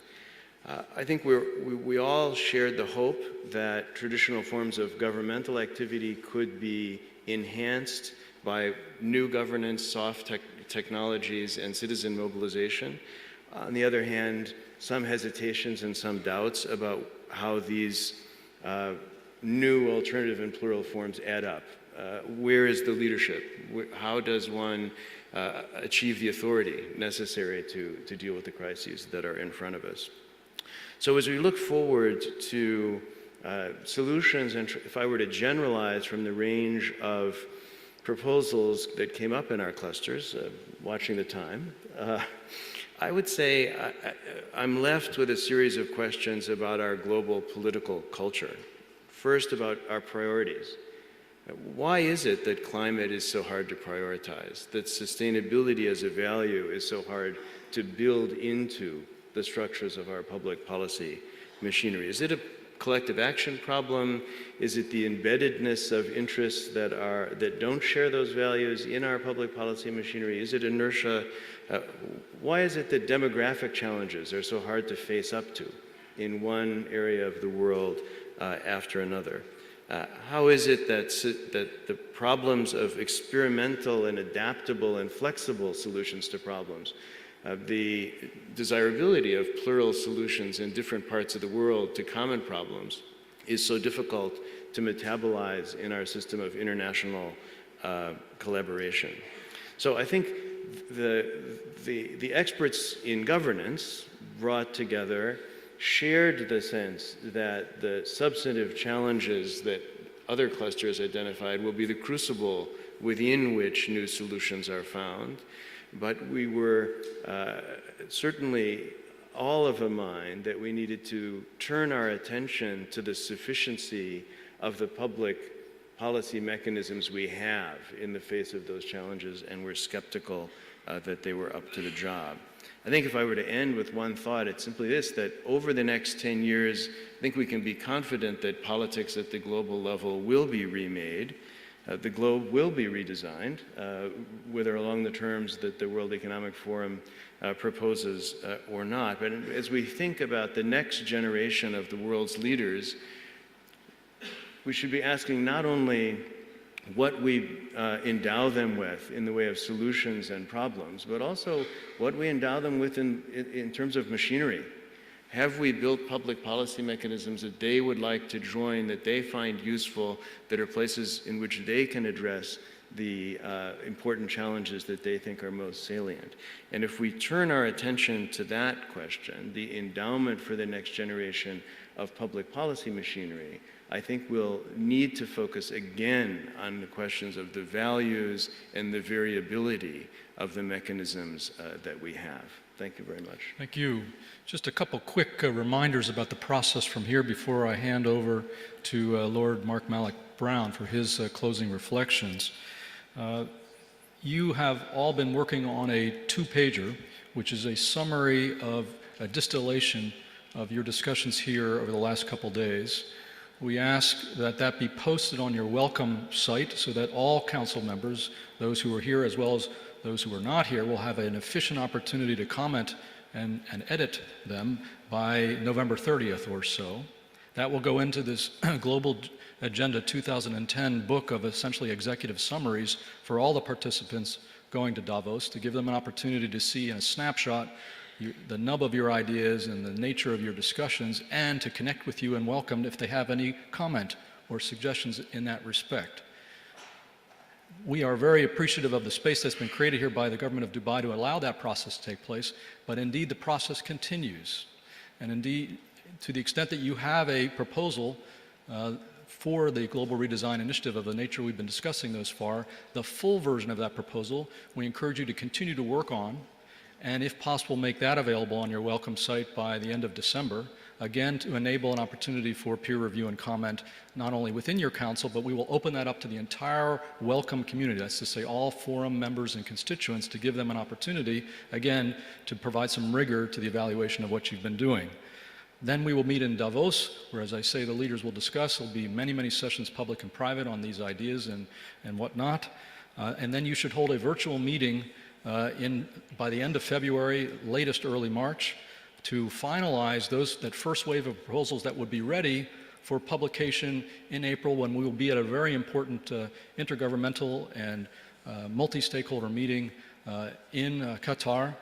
I think we all shared the hope that traditional forms of governmental activity could be enhanced by new governance, soft technologies, and citizen mobilization. On the other hand, some hesitations and some doubts about how these new alternative and plural forms add up. Where is the leadership? How does one achieve the authority necessary to deal with the crises that are in front of us? So as we look forward to solutions, and if I were to generalize from the range of proposals that came up in our clusters, watching the time, I would say I'm left with a series of questions about our global political culture. First, about our priorities. Why is it that climate is so hard to prioritize, that sustainability as a value is so hard to build into the structures of our public policy machinery? Is it a collective action problem? Is it the embeddedness of interests that don't share those values in our public policy machinery? Is it inertia? Why is it that demographic challenges are so hard to face up to in one area of the world after another? How is it that the problems of experimental and adaptable and flexible solutions to problems, the desirability of plural solutions in different parts of the world to common problems, is so difficult to metabolize in our system of international collaboration? So I think the experts in governance brought together shared the sense that the substantive challenges that other clusters identified will be the crucible within which new solutions are found. But we were certainly all of a mind that we needed to turn our attention to the sufficiency of the public policy mechanisms we have in the face of those challenges, and we're skeptical that they were up to the job. I think if I were to end with one thought, it's simply this, that over the next 10 years, I think we can be confident that politics at the global level will be remade. The globe will be redesigned, whether along the terms that the World Economic Forum proposes or not. But as we think about the next generation of the world's leaders, we should be asking not only what we endow them with in the way of solutions and problems, but also what we endow them with in terms of machinery. Have we built public policy mechanisms that they would like to join, that they find useful, that are places in which they can address the important challenges that they think are most salient? And if we turn our attention to that question, the endowment for the next generation of public policy machinery, I think we'll need to focus again on the questions of the values and the variability of the mechanisms that we have. Thank you very much. Thank you. Just a couple quick reminders about the process from here before I hand over to Lord Mark Malloch Brown for his closing reflections. You have all been working on a two-pager, which is a summary of a distillation of your discussions here over the last couple days. We ask that that be posted on your welcome site so that all council members, those who are here as well as those who are not here, will have an efficient opportunity to comment and edit them by November 30th or so. That will go into this Global Agenda 2010 book of essentially executive summaries for all the participants going to Davos, to give them an opportunity to see in a snapshot the nub of your ideas and the nature of your discussions, and to connect with you and welcome if they have any comment or suggestions in that respect. We are very appreciative of the space that's been created here by the government of Dubai to allow that process to take place, but indeed the process continues. And indeed, to the extent that you have a proposal for the Global Redesign Initiative of the nature we've been discussing thus far, the full version of that proposal we encourage you to continue to work on, and if possible make that available on your welcome site by the end of December, again to enable an opportunity for peer review and comment not only within your council, but we will open that up to the entire welcome community, that's to say all forum members and constituents, to give them an opportunity, again, to provide some rigor to the evaluation of what you've been doing. Then we will meet in Davos, where, as I say, the leaders will discuss. There will be many, many sessions, public and private, on these ideas and whatnot. And then you should hold a virtual meeting by the end of February, latest early March, to finalize that first wave of proposals that would be ready for publication in April, when we will be at a very important intergovernmental and multi-stakeholder meeting in Qatar.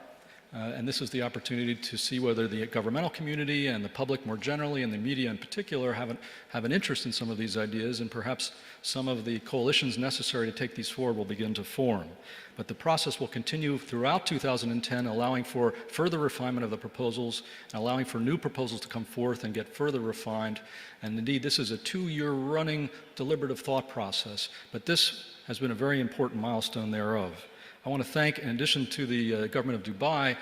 And this is the opportunity to see whether the governmental community and the public more generally, and the media in particular, have an interest in some of these ideas, and perhaps some of the coalitions necessary to take these forward will begin to form. But the process will continue throughout 2010, allowing for further refinement of the proposals, and allowing for new proposals to come forth and get further refined. And indeed, this is a 2-year running deliberative thought process, but this has been a very important milestone thereof. I want to thank, in addition to the government of Dubai,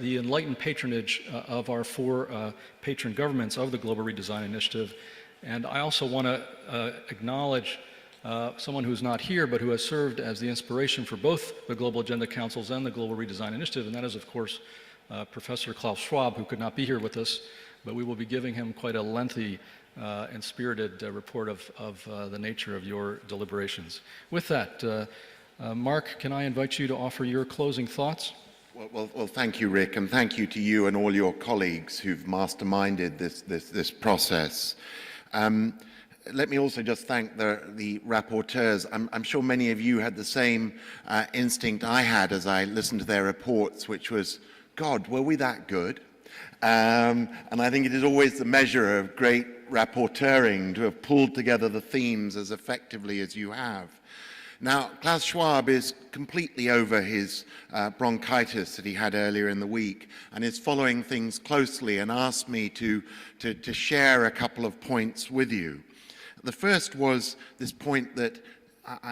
the enlightened patronage of our 4 patron governments of the Global Redesign Initiative. And I also want to acknowledge someone who's not here, but who has served as the inspiration for both the Global Agenda Councils and the Global Redesign Initiative, and that is, of course, Professor Klaus Schwab, who could not be here with us, but we will be giving him quite a lengthy and spirited report of the nature of your deliberations. With that, Mark, can I invite you to offer your closing thoughts? Well, thank you, Rick, and thank you to you and all your colleagues who've masterminded this process. Let me also just thank the rapporteurs. I'm sure many of you had the same instinct I had as I listened to their reports, which was, God, were we that good? And I think it is always the measure of great rapporteuring to have pulled together the themes as effectively as you have. Now, Klaus Schwab is completely over his bronchitis that he had earlier in the week, and is following things closely, and asked me to share a couple of points with you. The first was this point that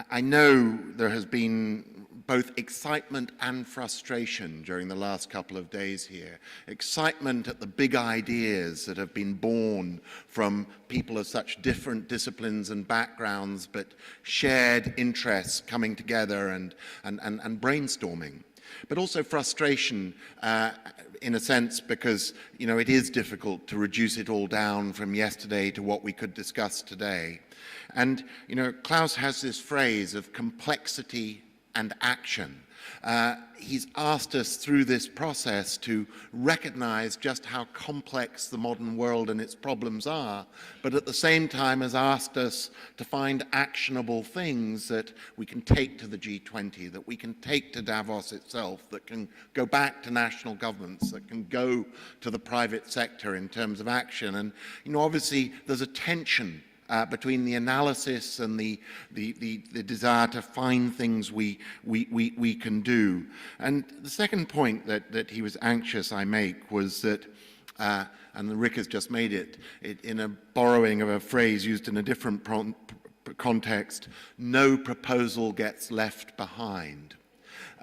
I know there has been both excitement and frustration during the last couple of days here. Excitement at the big ideas that have been born from people of such different disciplines and backgrounds, but shared interests coming together and brainstorming. But also frustration in a sense, because, you know, it is difficult to reduce it all down from yesterday to what we could discuss today. And, you know, Klaus has this phrase of complexity and action. He's asked us through this process to recognize just how complex the modern world and its problems are, but at the same time has asked us to find actionable things that we can take to the G20, that we can take to Davos itself, that can go back to national governments, that can go to the private sector in terms of action. And, you know, obviously there's a tension between the analysis and the desire to find things we can do. And the second point that he was anxious I make was that, and Rick has just made it in a borrowing of a phrase used in a different context, no proposal gets left behind.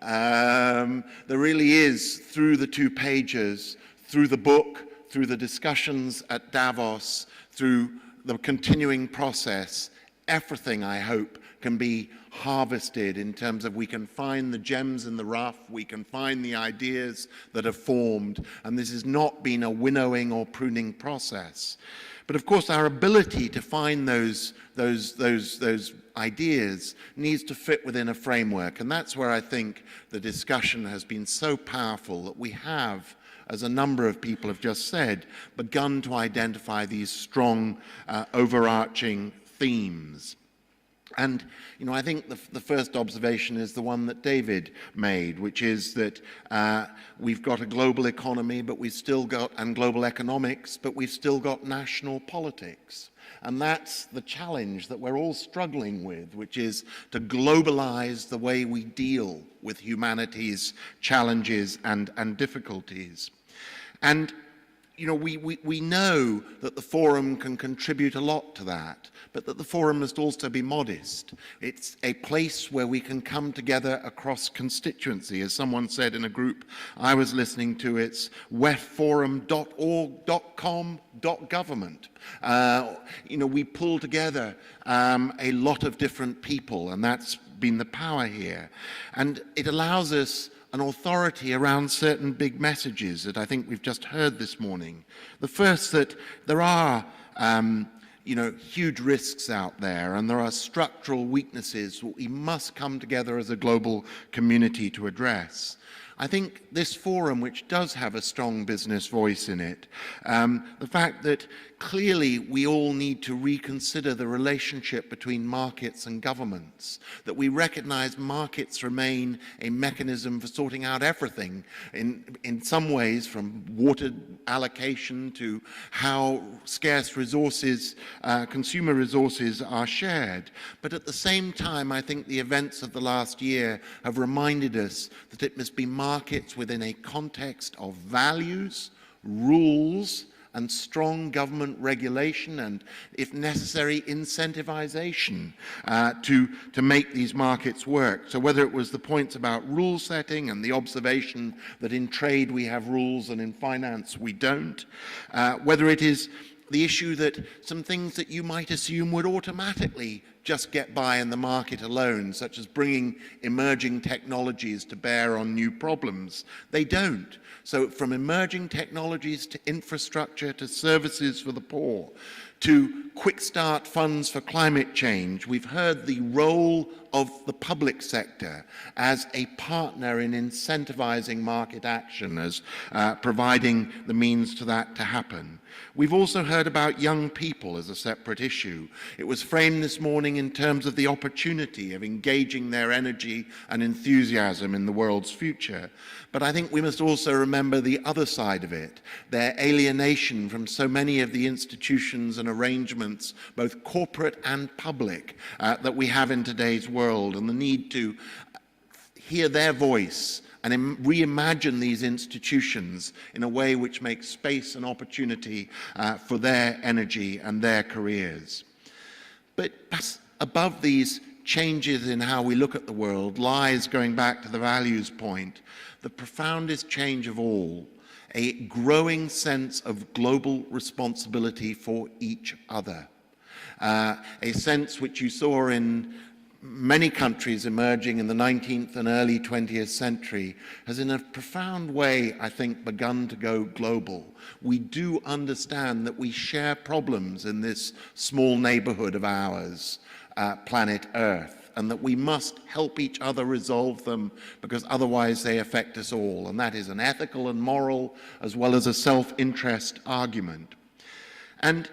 There really is, through the 2 pages, through the book, through the discussions at Davos, through the continuing process, everything, I hope, can be harvested in terms of we can find the gems in the rough, we can find the ideas that have formed, and this has not been a winnowing or pruning process. But of course, our ability to find those ideas needs to fit within a framework, and that's where I think the discussion has been so powerful that we have, as a number of people have just said, begun to identify these strong overarching themes. And, you know, I think the first observation is the one that David made, which is that we've got a global economy, but we've still got, and global economics, but we've still got national politics. And that's the challenge that we're all struggling with, which is to globalize the way we deal with humanity's challenges and difficulties. And, you know, we know that the forum can contribute a lot to that, but that the forum must also be modest. It's a place where we can come together across constituency. As someone said in a group I was listening to, it's wefforum.org.com.government. You know, we pull together a lot of different people, and that's been the power here. And it allows us an authority around certain big messages that I think we've just heard this morning. The first, that there are you know, huge risks out there, and there are structural weaknesses that we must come together as a global community to address. I think this forum, which does have a strong business voice in it, the fact that clearly we all need to reconsider the relationship between markets and governments, that we recognize markets remain a mechanism for sorting out everything, in some ways, from water allocation to how scarce resources, consumer resources are shared. But at the same time, I think the events of the last year have reminded us that it must be markets within a context of values, rules, and strong government regulation, and, if necessary, incentivization to make these markets work. So whether it was the points about rule setting and the observation that in trade we have rules and in finance we don't, whether it is the issue that some things that you might assume would automatically just get by in the market alone, such as bringing emerging technologies to bear on new problems, they don't. So from emerging technologies to infrastructure to services for the poor, to quick start funds for climate change, we've heard the role of the public sector as a partner in incentivizing market action, as providing the means to that to happen. We've also heard about young people as a separate issue. It was framed this morning in terms of the opportunity of engaging their energy and enthusiasm in the world's future. But I think we must also remember the other side of it, their alienation from so many of the institutions and arrangements, both corporate and public, that we have in today's world, and the need to hear their voice and reimagine these institutions in a way which makes space and opportunity for their energy and their careers. But above these changes in how we look at the world lies, going back to the values point, the profoundest change of all, a growing sense of global responsibility for each other. A sense which you saw in many countries emerging in the 19th and early 20th century has in a profound way, I think, begun to go global. We do understand that we share problems in this small neighborhood of ours, planet Earth, and that we must help each other resolve them, because otherwise they affect us all. And that is an ethical and moral as well as a self-interest argument. And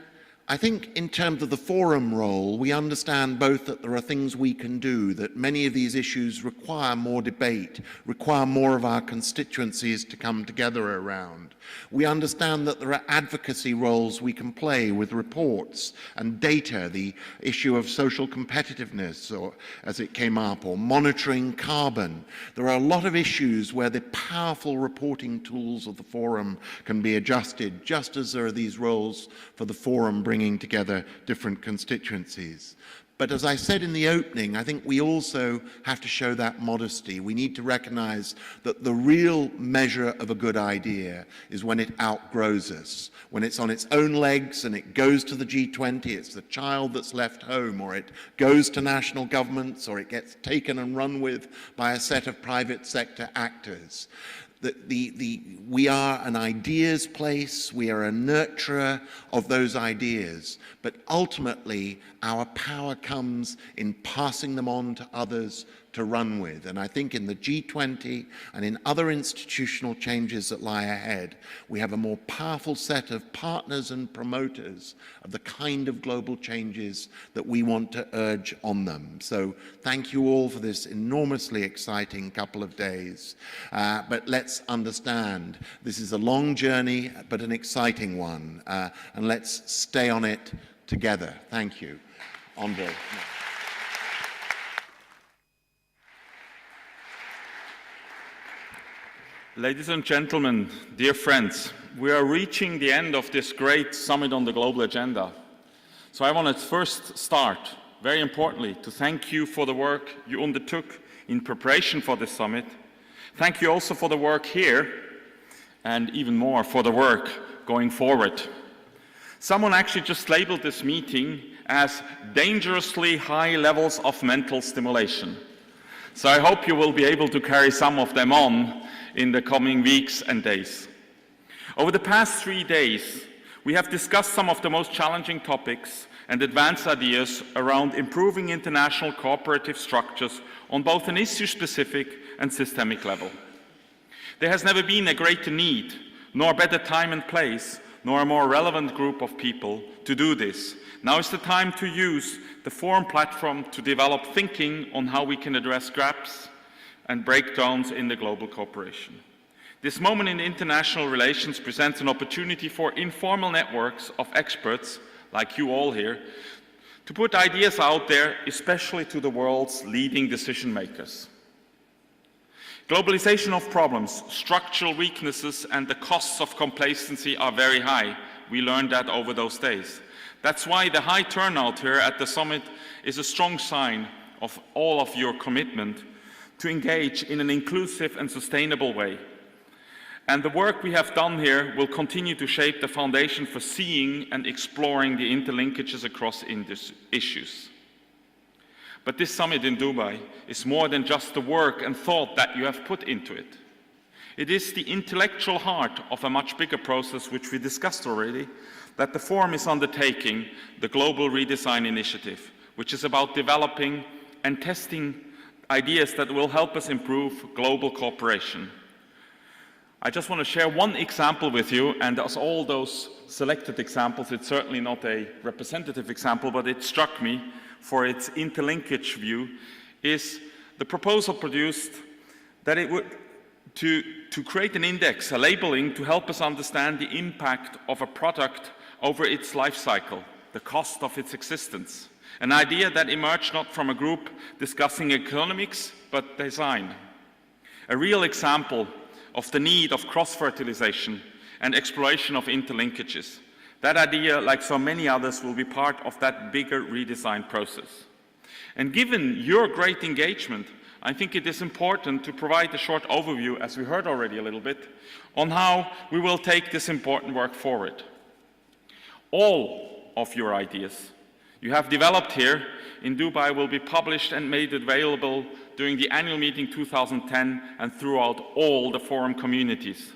I think in terms of the forum role, we understand both that there are things we can do, that many of these issues require more debate, require more of our constituencies to come together around. We understand that there are advocacy roles we can play with reports and data, the issue of social competitiveness, or as it came up, or monitoring carbon. There are a lot of issues where the powerful reporting tools of the forum can be adjusted, just as there are these roles for the forum bringing together different constituencies. But as I said in the opening, I think we also have to show that modesty. We need to recognize that the real measure of a good idea is when it outgrows us, when it's on its own legs and it goes to the G20, it's the child that's left home, or it goes to national governments, or it gets taken and run with by a set of private sector actors. We are an ideas place, we are a nurturer of those ideas, but ultimately our power comes in passing them on to others to run with. And I think in the G20 and in other institutional changes that lie ahead, we have a more powerful set of partners and promoters of the kind of global changes that we want to urge on them. So thank you all for this enormously exciting couple of days. But let's understand, this is a long journey, but an exciting one. And let's stay on it together. Thank you. André. Ladies and gentlemen, dear friends, we are reaching the end of this great summit on the global agenda. So I want to first start, very importantly, to thank you for the work you undertook in preparation for this summit. Thank you also for the work here, and even more for the work going forward. Someone actually just labeled this meeting as dangerously high levels of mental stimulation. So I hope you will be able to carry some of them on in the coming weeks and days. Over the past 3 days, we have discussed some of the most challenging topics and advanced ideas around improving international cooperative structures on both an issue-specific and systemic level. There has never been a greater need, nor better time and place, nor a more relevant group of people to do this. Now is the time to use the forum platform to develop thinking on how we can address gaps and breakdowns in the global cooperation. This moment in international relations presents an opportunity for informal networks of experts, like you all here, to put ideas out there, especially to the world's leading decision makers. Globalization of problems, structural weaknesses, and the costs of complacency are very high. We learned that over those days. That's why the high turnout here at the summit is a strong sign of all of your commitment to engage in an inclusive and sustainable way. And the work we have done here will continue to shape the foundation for seeing and exploring the interlinkages across issues. But this summit in Dubai is more than just the work and thought that you have put into it. It is the intellectual heart of a much bigger process, which we discussed already, that the forum is undertaking, the Global Redesign Initiative, which is about developing and testing ideas that will help us improve global cooperation. I just want to share one example with you, and as all those selected examples, it's certainly not a representative example, but it struck me for its interlinkage view, is the proposal produced that it would to create an index, a labeling, to help us understand the impact of a product over its life cycle, the cost of its existence. An idea that emerged not from a group discussing economics, but design. A real example of the need of cross-fertilization and exploration of interlinkages. That idea, like so many others, will be part of that bigger redesign process. And given your great engagement, I think it is important to provide a short overview, as we heard already a little bit, on how we will take this important work forward. All of your ideas you have developed here in Dubai will be published and made available during the annual meeting 2010 and throughout all the forum communities.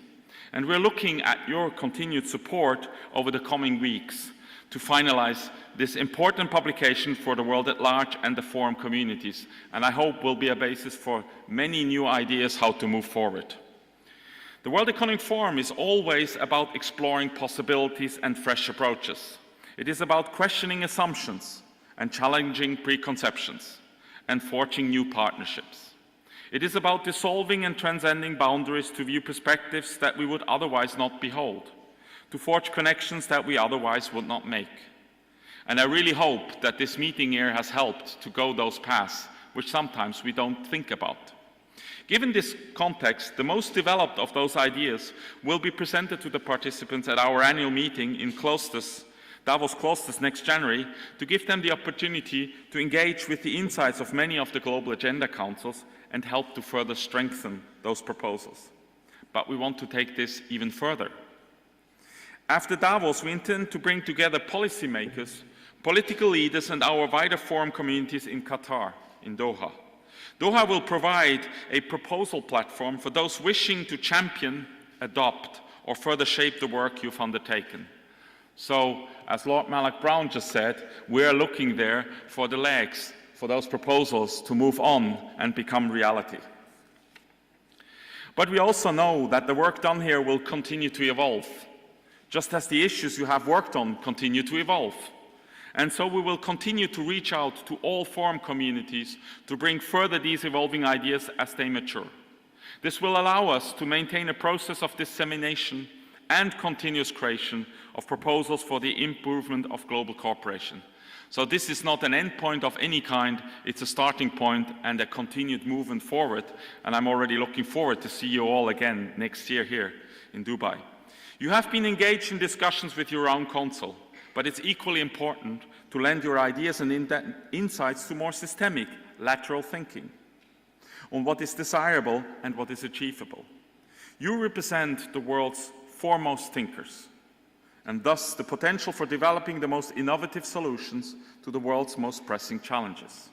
And we're looking at your continued support over the coming weeks to finalize this important publication for the world at large and the forum communities, and I hope will be a basis for many new ideas how to move forward. The World Economic Forum is always about exploring possibilities and fresh approaches. It is about questioning assumptions and challenging preconceptions and forging new partnerships. It is about dissolving and transcending boundaries to view perspectives that we would otherwise not behold, to forge connections that we otherwise would not make. And I really hope that this meeting here has helped to go those paths, which sometimes we don't think about. Given this context, the most developed of those ideas will be presented to the participants at our annual meeting in closeness Davos closed this next January to give them the opportunity to engage with the insights of many of the global agenda councils and help to further strengthen those proposals. But we want to take this even further. After Davos, we intend to bring together policymakers, political leaders, and our wider forum communities in Qatar, in Doha. Doha will provide a proposal platform for those wishing to champion, adopt, or further shape the work you've undertaken. So, as Lord Malloch Brown just said, we're looking there for the legs, for those proposals to move on and become reality. But we also know that the work done here will continue to evolve, just as the issues you have worked on continue to evolve. And so we will continue to reach out to all forum communities to bring further these evolving ideas as they mature. This will allow us to maintain a process of dissemination and continuous creation of proposals for the improvement of global cooperation. So this is not an end point of any kind, it's a starting point and a continued movement forward, and I'm already looking forward to see you all again next year here in Dubai. You have been engaged in discussions with your own council, but it's equally important to lend your ideas and insights to more systemic, lateral thinking on what is desirable and what is achievable. You represent the world's foremost thinkers, and thus the potential for developing the most innovative solutions to the world's most pressing challenges.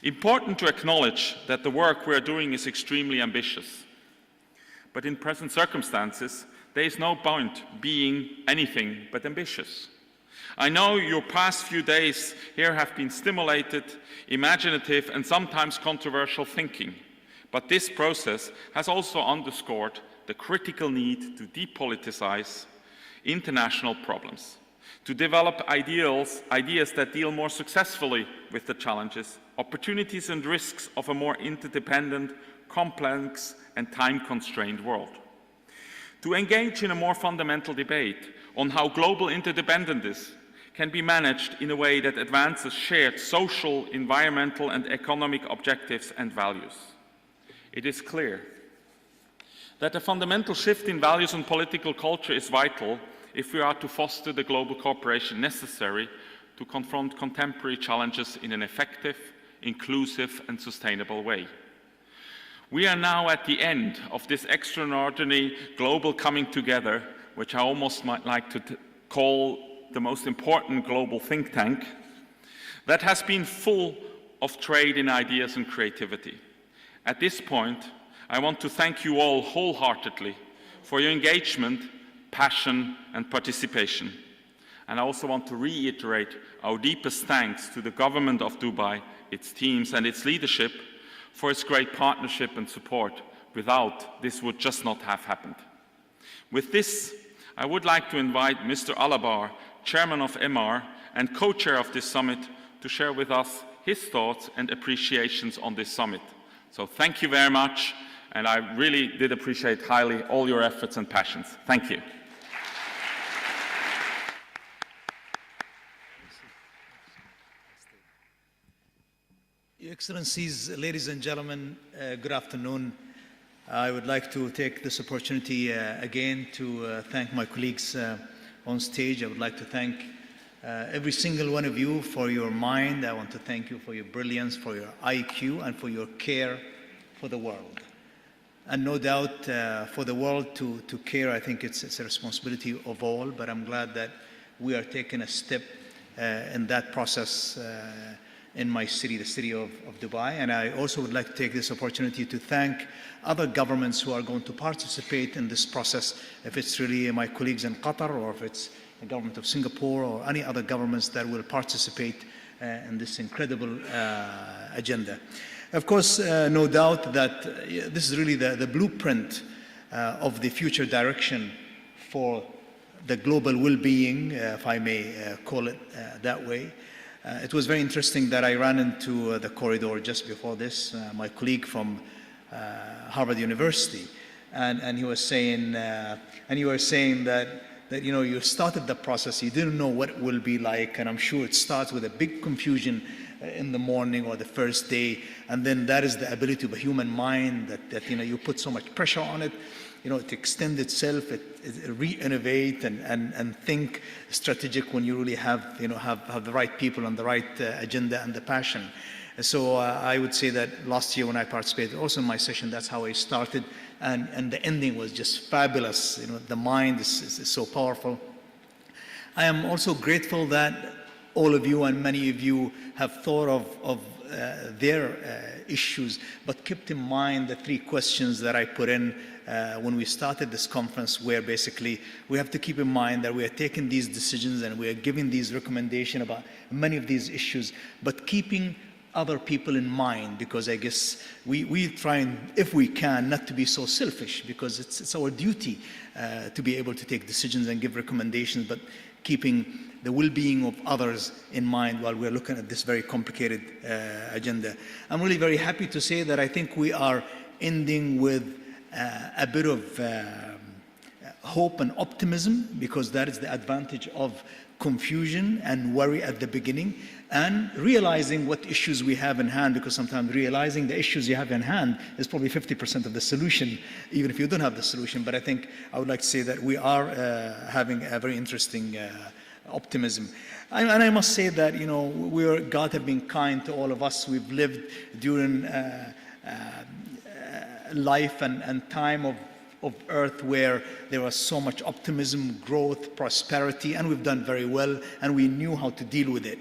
Important to acknowledge that the work we are doing is extremely ambitious, but in present circumstances, there is no point being anything but ambitious. I know your past few days here have been stimulated, imaginative, and sometimes controversial thinking, but this process has also underscored the critical need to depoliticize international problems, to develop ideas that deal more successfully with the challenges, opportunities and risks of a more interdependent, complex, and time-constrained world. To engage in a more fundamental debate on how global interdependence can be managed in a way that advances shared social, environmental, and economic objectives and values. It is clear that a fundamental shift in values and political culture is vital if we are to foster the global cooperation necessary to confront contemporary challenges in an effective, inclusive, and sustainable way. We are now at the end of this extraordinary global coming together, which I almost might like to call the most important global think tank, that has been full of trade in ideas and creativity. At this point, I want to thank you all wholeheartedly for your engagement, passion, and participation. And I also want to reiterate our deepest thanks to the government of Dubai, its teams, and its leadership for its great partnership and support. Without, this would just not have happened. With this, I would like to invite Mr. Alabbar, Chairman of Emaar and co-chair of this summit, to share with us his thoughts and appreciations on this summit. So thank you very much, and I really did appreciate highly all your efforts and passions. Thank you. Your Excellencies, ladies and gentlemen, good afternoon. I would like to take this opportunity again to thank my colleagues on stage. I would like to thank every single one of you for your mind. I want to thank you for your brilliance, for your IQ, and for your care for the world. And no doubt for the world to care, I think it's a responsibility of all, but I'm glad that we are taking a step in that process in my city, the city of Dubai. And I also would like to take this opportunity to thank other governments who are going to participate in this process, if it's really my colleagues in Qatar, or if it's the government of Singapore, or any other governments that will participate in this incredible agenda. Of course, no doubt that this is really the blueprint of the future direction for the global well-being, if I may call it that way. It was very interesting that I ran into the corridor just before this, my colleague from Harvard University, and he was saying, and you were saying that you know, you started the process, you didn't know what it will be like, and I'm sure it starts with a big confusion in the morning or the first day, and then that is the ability of a human mind that you know, you put so much pressure on it. to extend itself, it re-innovate and think strategic when you really have the right people and the right agenda and the passion. So I would say that last year when I participated also in my session, that's how I started, and the ending was just fabulous. The mind is so powerful. I am also grateful that all of you and many of you have thought of their issues, but kept in mind the 3 questions that I put in when we started this conference, where basically we have to keep in mind that we are taking these decisions and we are giving these recommendations about many of these issues, but keeping other people in mind, because I guess we try and, if we can, not to be so selfish, because it's our duty to be able to take decisions and give recommendations, but keeping the well-being of others in mind while we're looking at this very complicated agenda. I'm really very happy to say that I think we are ending with a bit of hope and optimism, because that is the advantage of confusion and worry at the beginning, and realizing what issues we have in hand, because sometimes realizing the issues you have in hand is probably 50% of the solution, even if you don't have the solution. But I think I would like to say that we are having a very interesting optimism. And I must say that, God have been kind to all of us. We've lived during life and time of Earth where there was so much optimism, growth, prosperity, and we've done very well, and we knew how to deal with it.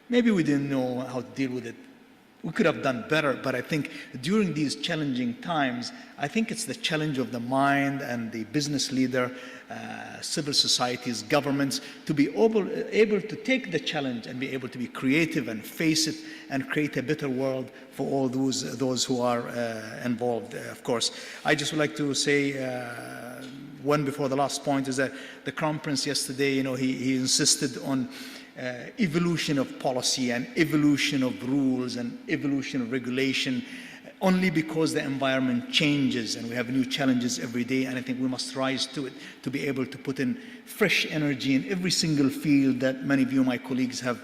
Maybe we didn't know how to deal with it. We could have done better, but I think during these challenging times, I think it's the challenge of the mind and the business leader, civil societies, governments, to be able to take the challenge and be able to be creative and face it and create a better world for all those who are involved, of course. I just would like to say, one before the last point, is that the Crown Prince yesterday, he insisted on evolution of policy and evolution of rules and evolution of regulation, only because the environment changes and we have new challenges every day, and I think we must rise to it to be able to put in fresh energy in every single field that many of you, my colleagues, have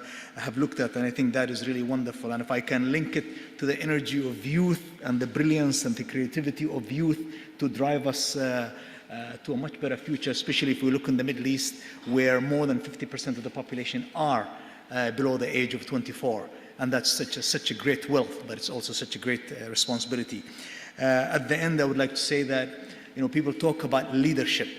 looked at, and I think that is really wonderful. And if I can link it to the energy of youth and the brilliance and the creativity of youth to drive us to a much better future, especially if we look in the Middle East, where more than 50% of the population are below the age of 24. And that's such a great wealth, but it's also such a great responsibility. At the end, I would like to say that, people talk about leadership,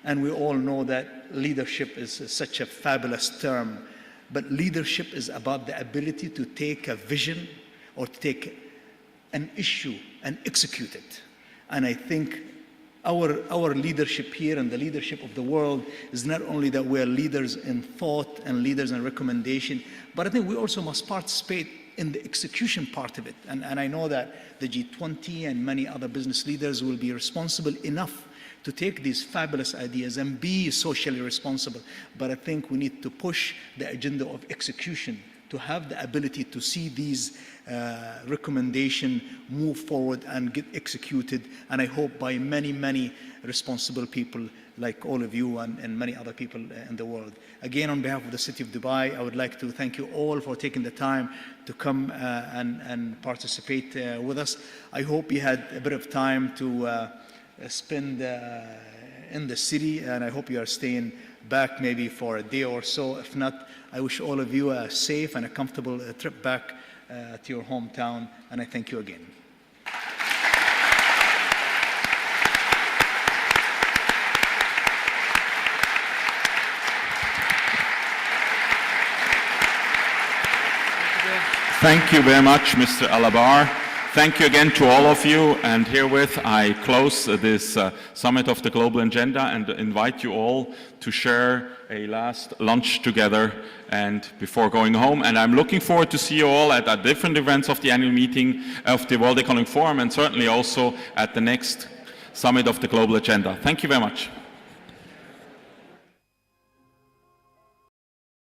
and we all know that leadership is such a fabulous term, but leadership is about the ability to take a vision or to take an issue and execute it. And I think our leadership here and the leadership of the world is not only that we're leaders in thought and leaders in recommendation, but I think we also must participate in the execution part of it. And I know that the G20 and many other business leaders will be responsible enough to take these fabulous ideas and be socially responsible. But I think we need to push the agenda of execution to have the ability to see these recommendations move forward and get executed. And I hope by many, many responsible people like all of you and many other people in the world. Again, on behalf of the City of Dubai, I would like to thank you all for taking the time to come and participate with us. I hope you had a bit of time to spend in the city, and I hope you are staying back maybe for a day or so. If not, I wish all of you a safe and a comfortable trip back to your hometown, and I thank you again. Thank you very much, Mr. Alabbar. Thank you again to all of you, and herewith I close this Summit of the Global Agenda and invite you all to share a last lunch together and before going home. And I'm looking forward to see you all at different events of the annual meeting of the World Economic Forum, and certainly also at the next Summit of the Global Agenda. Thank you very much.